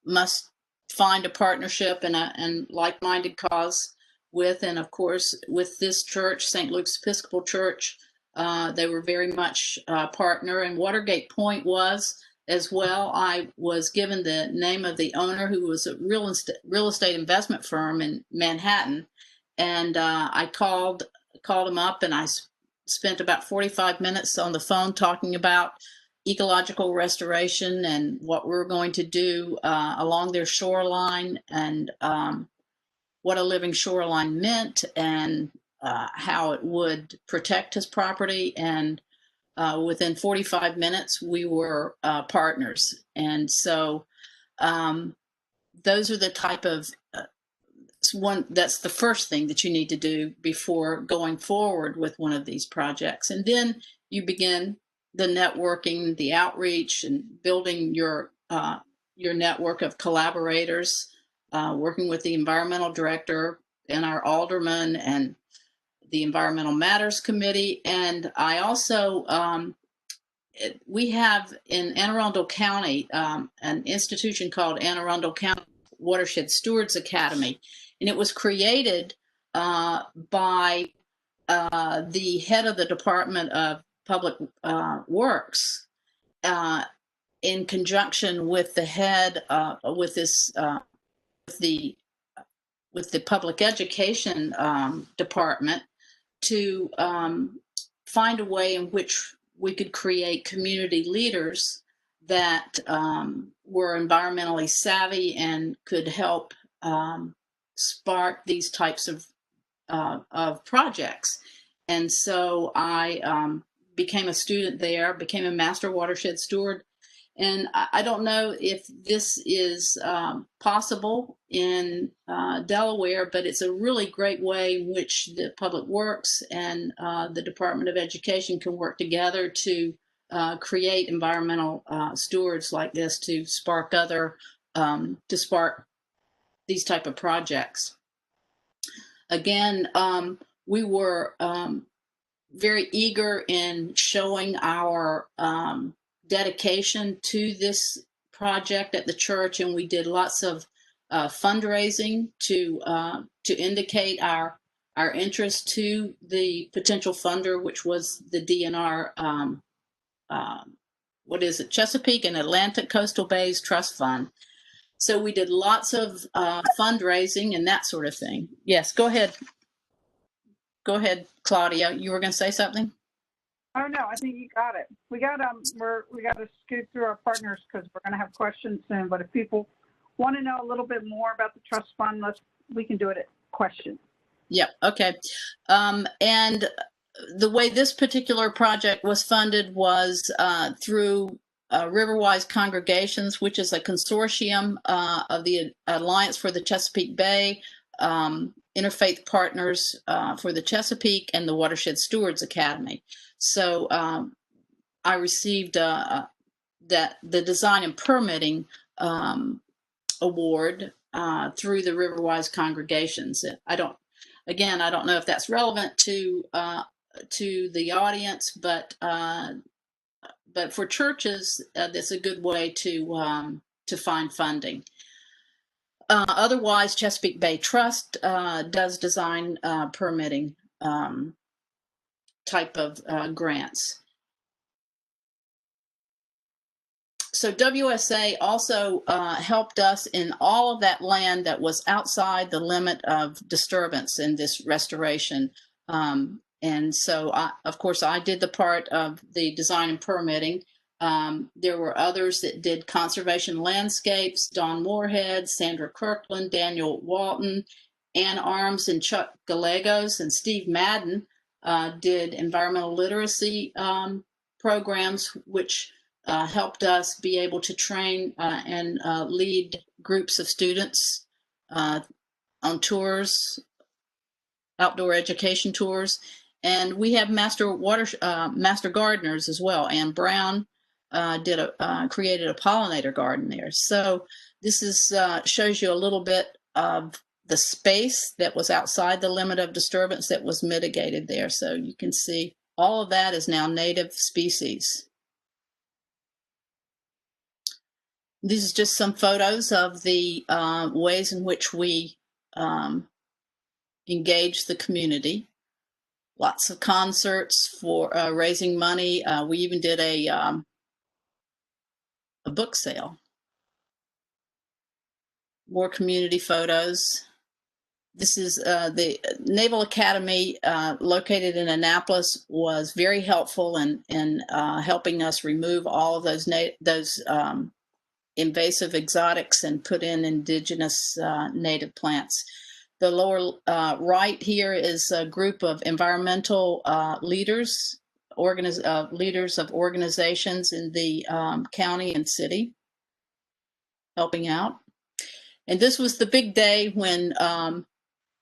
must find a partnership and like-minded cause with. And of course, with this church, St. Luke's Episcopal Church, they were very much a partner, and Watergate Point was as well. I was given the name of the owner, who was a real estate investment firm in Manhattan, and I called him up, and I spent about 45 minutes on the phone talking about ecological restoration and what we're going to do along their shoreline, and what a living shoreline meant, and how it would protect his property. And within 45 minutes, we were partners. And so those are the type of that's the first thing that you need to do before going forward with one of these projects. And then you begin the networking, the outreach, and building your network of collaborators, working with the environmental director and our alderman and the Environmental Matters Committee. And I also, we have in Anne Arundel County an institution called Anne Arundel County Watershed Stewards Academy. And it was created by the head of the Department of Public Works in conjunction with the head with the public education department, to find a way in which we could create community leaders that were environmentally savvy and could help spark these types of projects. And so I became a student there, became a master watershed steward. And I don't know if this is possible in Delaware, but it's a really great way in which the Public Works and the Department of Education can work together to create environmental stewards like this, to spark these type of projects. Again, we were very eager in showing our dedication to this project at the church, and we did lots of fundraising to indicate our interest to the potential funder, which was the DNR, Chesapeake and Atlantic Coastal Bays Trust Fund. So we did lots of fundraising and that sort of thing. Yes, go ahead. Go ahead, Claudia. You were going to say something? Oh no, I think you got it. We got to scoot through our partners because we're going to have questions soon. But if people want to know a little bit more about the trust fund, we can do it at questions. Yeah. Okay. And the way this particular project was funded was through Riverwise Congregations, which is a consortium of the Alliance for the Chesapeake Bay, Interfaith Partners for the Chesapeake, and the Watershed Stewards Academy. So I received the design and permitting award through the Riverwise Congregations. again, I don't know if that's relevant to the audience, but for churches, that's a good way to find funding. Otherwise, Chesapeake Bay Trust does design permitting type of grants. So WSA also helped us in all of that land that was outside the limit of disturbance in this restoration. And so, of course, I did the part of the design and permitting. There were others that did conservation landscapes: Don Moorhead, Sandra Kirkland, Daniel Walton, Ann Arms, and Chuck Gallegos, and Steve Madden did environmental literacy programs, which helped us be able to train and lead groups of students on tours, outdoor education tours. And we have master gardeners as well. Ann Brown created a pollinator garden there. So this is shows you a little bit of the space that was outside the limit of disturbance that was mitigated there. So you can see all of that is now native species. These are just some photos of the ways in which we engage the community. Lots of concerts for raising money. We even did a book sale. More community photos. This is the Naval Academy located in Annapolis was very helpful in helping us remove all of those invasive exotics and put in indigenous native plants. The lower right here is a group of environmental leaders, leaders of organizations in the county and city, helping out. And this was the big day when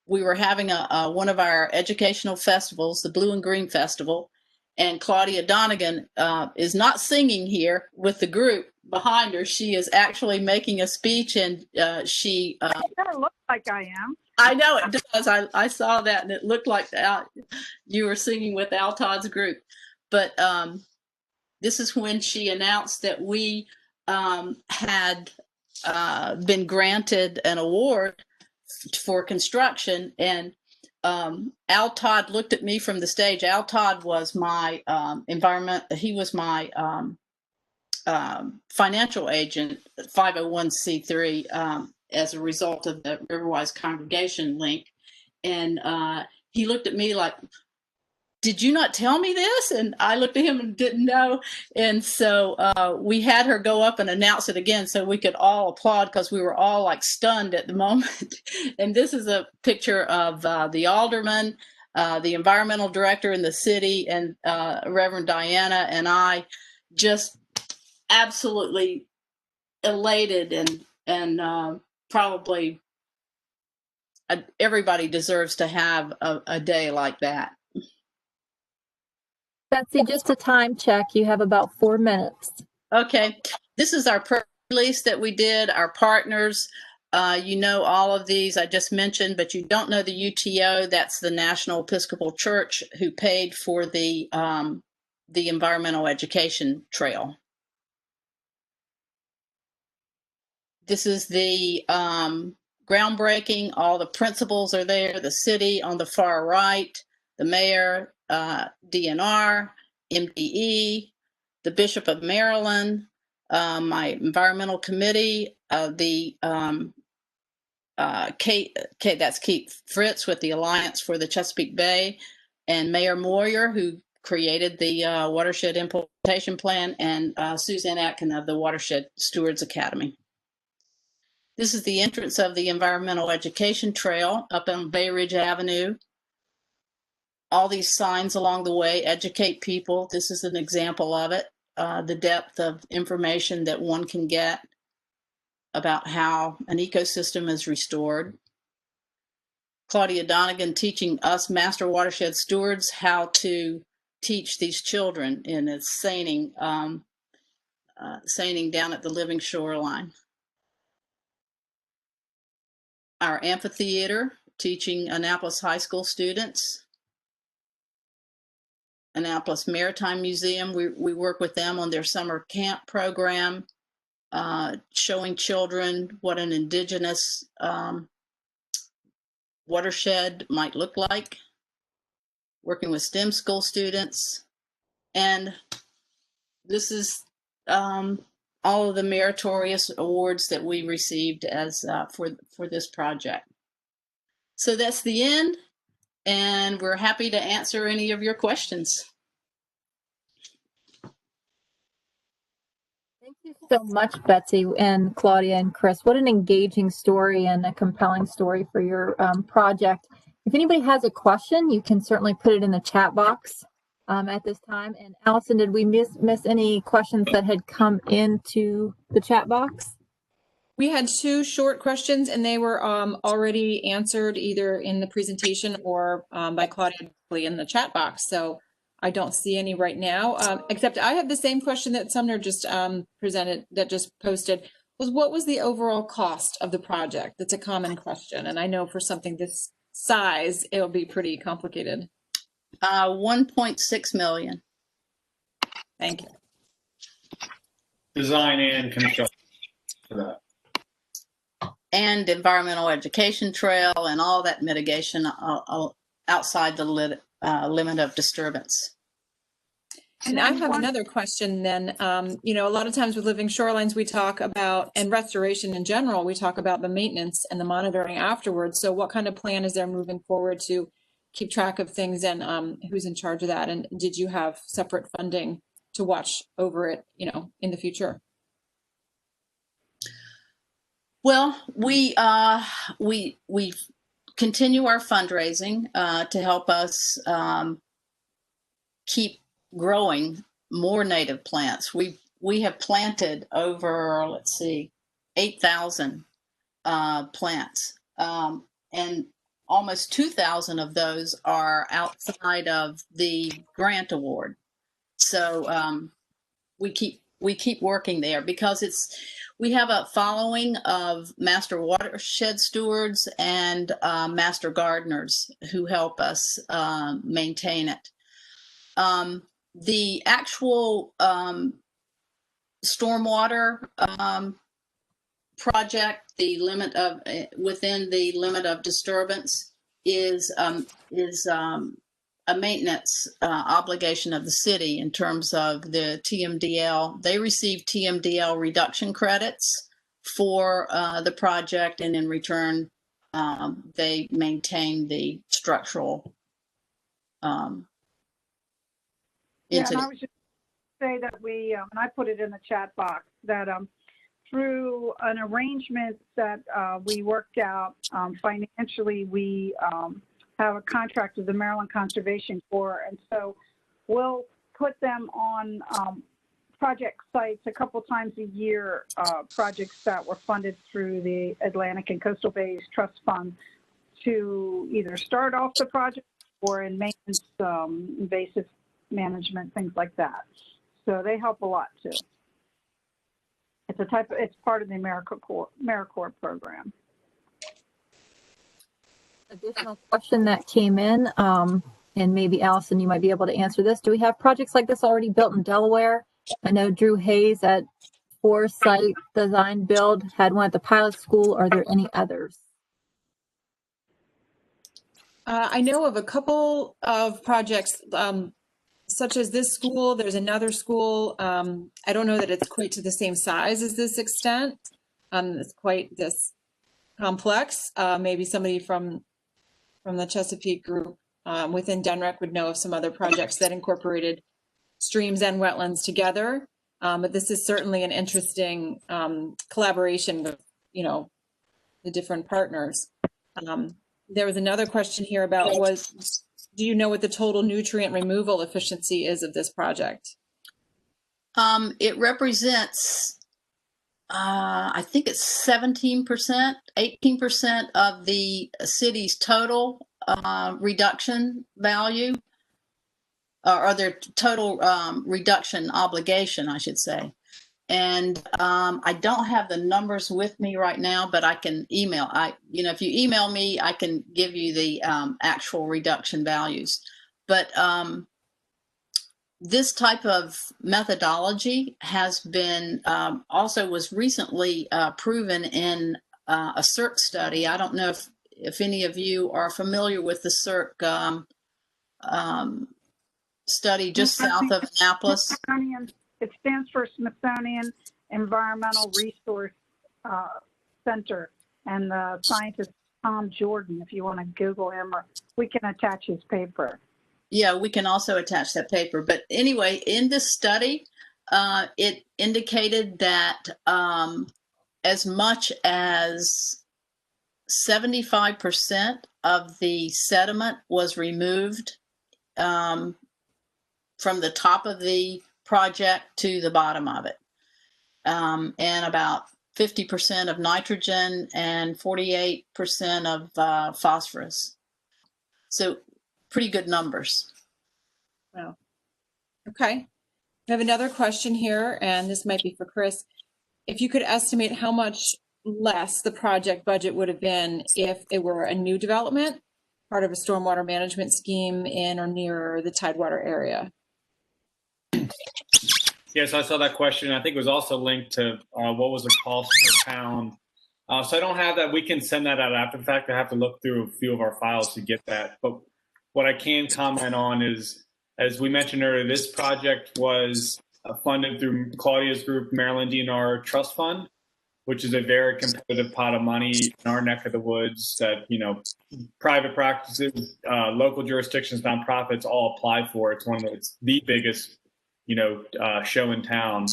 we were having one of our educational festivals, the Blue and Green Festival, and Claudia Donegan is not singing here with the group behind her. She is actually making a speech, and she. It looks like I am. I know it does. I saw that, and it looked like you were singing with Al Todd's group. But this is when she announced that we had been granted an award for construction, and Al Todd looked at me from the stage. Al Todd was my he was my financial agent, 501c3, as a result of the Riverwise Congregation link. And he looked at me like, "Did you not tell me this?" And I looked at him and didn't know. And so we had her go up and announce it again so we could all applaud, because we were all like stunned at the moment. And this is a picture of the alderman, the environmental director in the city, and Reverend Diana and I, just absolutely elated, and probably everybody deserves to have a day like that. Betsy, just a time check. You have about 4 minutes. Okay, this is our press release that we did. Our partners, you know all of these I just mentioned, but you don't know the UTO. That's the National Episcopal Church, who paid for the environmental education trail. This is the groundbreaking. All the principals are there. The city on the far right, the mayor, DNR, MDE, the Bishop of Maryland, my environmental committee, that's Kate Fritz with the Alliance for the Chesapeake Bay, and Mayor Moyer, who created the Watershed Implementation Plan, and Suzanne Atkin of the Watershed Stewards Academy. This is the entrance of the environmental education trail up on Bay Ridge Avenue. All these signs along the way educate people. This is an example of it, the depth of information that one can get about how an ecosystem is restored. Claudia Donegan teaching us Master Watershed Stewards how to teach these children in a seining down at the living shoreline. Our amphitheater teaching Annapolis High School students. Annapolis Maritime Museum, we work with them on their summer camp program, showing children what an indigenous watershed might look like, working with STEM school students. And this is all of the meritorious awards that we received as for this project. So that's the end, and we're happy to answer any of your questions. Thank you so much, Betsy and Claudia and Chris. What an engaging story and a compelling story for your project. If anybody has a question, you can certainly put it in the chat box at this time. And Allison, did we miss any questions that had come into the chat box? We had 2 short questions, and they were already answered either in the presentation or by Claudia in the chat box. So I don't see any right now, except I have the same question that Sumner just presented, that just posted, was what was the overall cost of the project? That's a common question. And I know for something this size, it'll be pretty complicated. 1.6 million. Thank you. Design and construction for that. And environmental education trail and all that mitigation outside the limit of disturbance. And I have another question then. You know, a lot of times with living shorelines, we talk about, and restoration in general, we talk about the maintenance and the monitoring afterwards. So what kind of plan is there moving forward to keep track of things, and who's in charge of that? And did you have separate funding to watch over it, you know, in the future? Well, we continue our fundraising to help us keep growing more native plants. We have planted over, let's see, 8,000 plants, and almost 2,000 of those are outside of the grant award. So we keep working there because we have a following of master watershed stewards and master gardeners who help us maintain it. The actual stormwater project, within the limit of disturbance, is a maintenance obligation of the city in terms of the TMDL. They receive TMDL reduction credits for the project, and in return, they maintain the structural Yeah, entity. and I was just say that we, and I put it in the chat box, that through an arrangement that we worked out financially, we have a contract with the Maryland Conservation Corps, and so we'll put them on project sites a couple times a year, projects that were funded through the Atlantic and Coastal Bays Trust Fund, to either start off the project or in maintenance, invasive management, things like that. So they help a lot too. It's part of the AmeriCorps program. Additional question that came in, and maybe Allison, you might be able to answer this. Do we have projects like this already built in Delaware? I know Drew Hayes at Foresight Design Build had one at the pilot school. Are there any others? I know of a couple of projects, such as this school. There's another school. I don't know that it's quite to the same size as this extent. It's quite this complex. Maybe somebody from the Chesapeake group within DENREC would know of some other projects that incorporated streams and wetlands together. But this is certainly an interesting collaboration with, you know, the different partners. There was another question here about do you know what the total nutrient removal efficiency is of this project? It represents, I think it's 17%, 18% of the city's total reduction value, or their total reduction obligation, I should say. And I don't have the numbers with me right now, but I can email. If you email me, I can give you the actual reduction values. But this type of methodology has been also was recently proven in a CERC study. I don't know if any of you are familiar with the CERC study just south of Annapolis. It stands for Smithsonian Environmental Resource Center, and the scientist Tom Jordan, if you want to Google him, or we can attach his paper. Yeah, we can also attach that paper. But anyway, in this study, it indicated that as much as 75% of the sediment was removed from the top of the project to the bottom of it, and about 50% of nitrogen and 48% of phosphorus. So pretty good numbers. Wow. Okay. We have another question here, and this might be for Chris. If you could estimate how much less the project budget would have been if it were a new development, part of a stormwater management scheme in or near the Tidewater area. Yes, I saw that question. I think it was also linked to what was the cost per pound. So I don't have that. We can send that out after the fact. I have to look through a few of our files to get that. But what I can comment on is, as we mentioned earlier, this project was funded through Claudia's group, Maryland DNR Trust Fund, which is a very competitive pot of money in our neck of the woods that, private practices, local jurisdictions, nonprofits all apply for. It's it's the biggest show in town.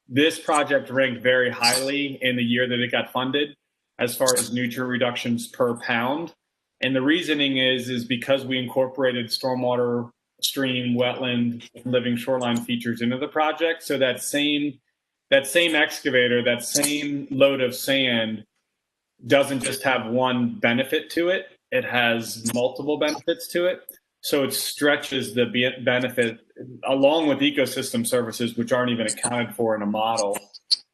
This project ranked very highly in the year that it got funded as far as nutrient reductions per pound. And the reasoning is because we incorporated stormwater, stream, wetland, living shoreline features into the project. So that same excavator, that same load of sand doesn't just have one benefit to it. It has multiple benefits to it. So it stretches the benefit along with ecosystem services, which aren't even accounted for in a model.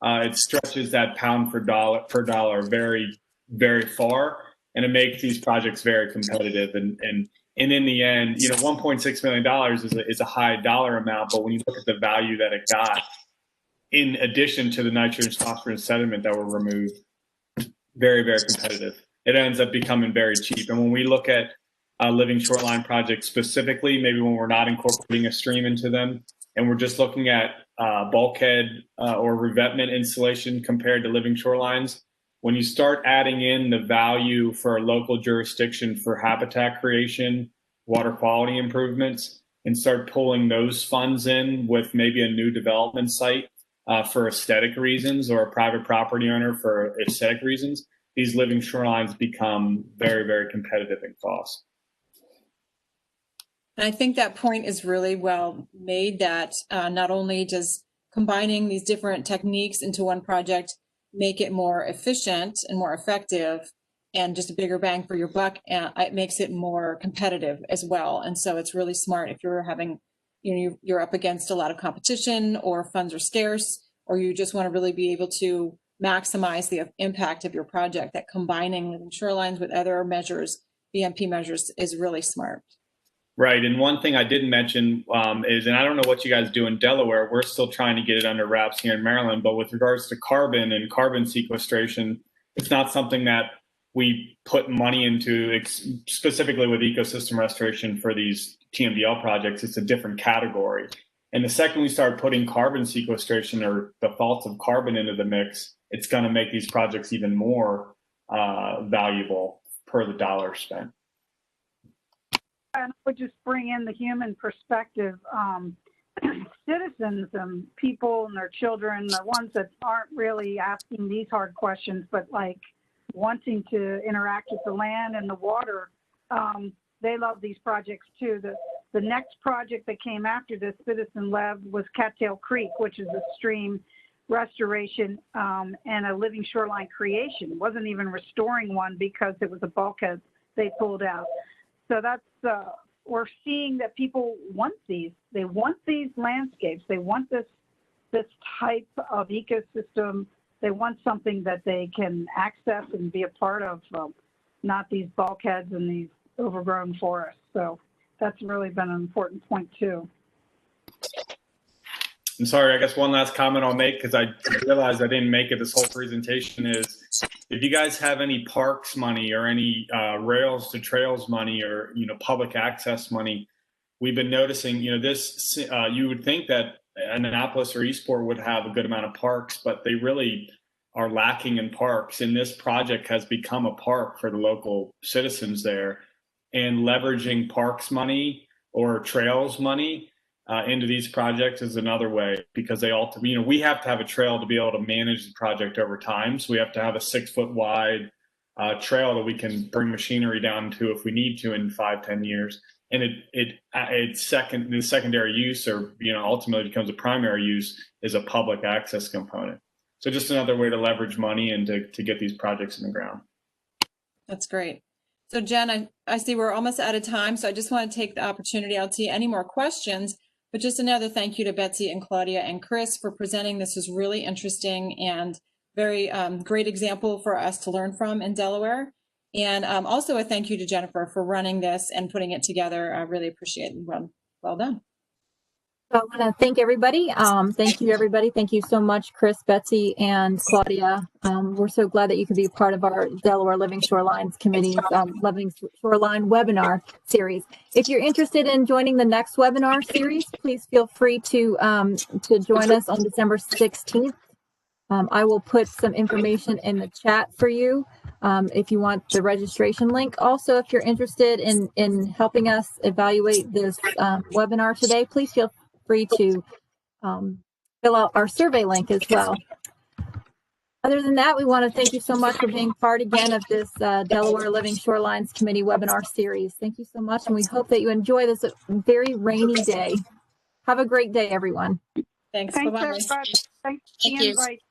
It stretches that pound per dollar very, very far, and it makes these projects very competitive. And in the end, $1.6 million is a high dollar amount, but when you look at the value that it got, in addition to the nitrogen, phosphorus, sediment that were removed, very, very competitive. It ends up becoming very cheap. And when we look at living shoreline projects specifically, maybe when we're not incorporating a stream into them, and we're just looking at bulkhead or revetment installation compared to living shorelines, when you start adding in the value for a local jurisdiction for habitat creation, water quality improvements, and start pulling those funds in with maybe a new development site for aesthetic reasons, or a private property owner for aesthetic reasons, these living shorelines become very, very competitive in cost. And I think that point is really well made, that not only does combining these different techniques into one project make it more efficient and more effective and just a bigger bang for your buck, it makes it more competitive as well. And so it's really smart if you're having, you're up against a lot of competition, or funds are scarce, or you just want to really be able to maximize the impact of your project, that combining living shorelines with other measures, BMP measures, is really smart. Right. And one thing I didn't mention is, and I don't know what you guys do in Delaware, we're still trying to get it under wraps here in Maryland, but with regards to carbon and carbon sequestration, it's not something that we put money into specifically with ecosystem restoration for these TMDL projects. It's a different category. And the second we start putting carbon sequestration or the faults of carbon into the mix, it's going to make these projects even more valuable per the dollar spent. And I would just bring in the human perspective. Citizens and people and their children, the ones that aren't really asking these hard questions, but like wanting to interact with the land and the water, they love these projects too. The next project that came after this, citizen-led, was Cattail Creek, which is a stream restoration and a living shoreline creation. It wasn't even restoring one because it was a bulkhead they pulled out. So that's, we're seeing that people want these. They want these landscapes. They want this this type of ecosystem. They want something that they can access and be a part of, not these bulkheads and these overgrown forests. So that's really been an important point too. I'm sorry, I guess one last comment I'll make, because I realized I didn't make it this whole presentation, is if you guys have any parks money or any rails to trails money or, public access money, we've been noticing, this, you would think that Annapolis or Eastport would have a good amount of parks, but they really are lacking in parks. And this project has become a park for the local citizens there. And leveraging parks money or trails money into these projects is another way, because they ultimately, we have to have a trail to be able to manage the project over time. So we have to have a 6-foot wide trail that we can bring machinery down to if we need to in 5-10 years. And the secondary use, or ultimately becomes a primary use, is a public access component. So just another way to leverage money and to get these projects in the ground. That's great. So Jen, I see we're almost out of time, so I just want to take the opportunity. I'll see any more questions, but just another thank you to Betsy and Claudia and Chris for presenting. This was really interesting and very great example for us to learn from in Delaware. And also a thank you to Jennifer for running this and putting it together. I really appreciate it. Well done. So I want to thank everybody. Thank you, everybody. Thank you so much, Chris, Betsy, and Claudia. We're so glad that you could be part of our Delaware Living Shorelines Committee's Living Shoreline webinar series. If you're interested in joining the next webinar series, please feel free to join us on December 16th. I will put some information in the chat for you if you want the registration link. Also, if you're interested in helping us evaluate this webinar today, please feel free to fill out our survey link as well. Other than that, we want to thank you so much for being part again of this Delaware Living Shorelines Committee webinar series. Thank you so much, and we hope that you enjoy this very rainy day. Have a great day, everyone. Thanks. Thanks, Bye-bye. everybody. Thanks for Thank the you. invite.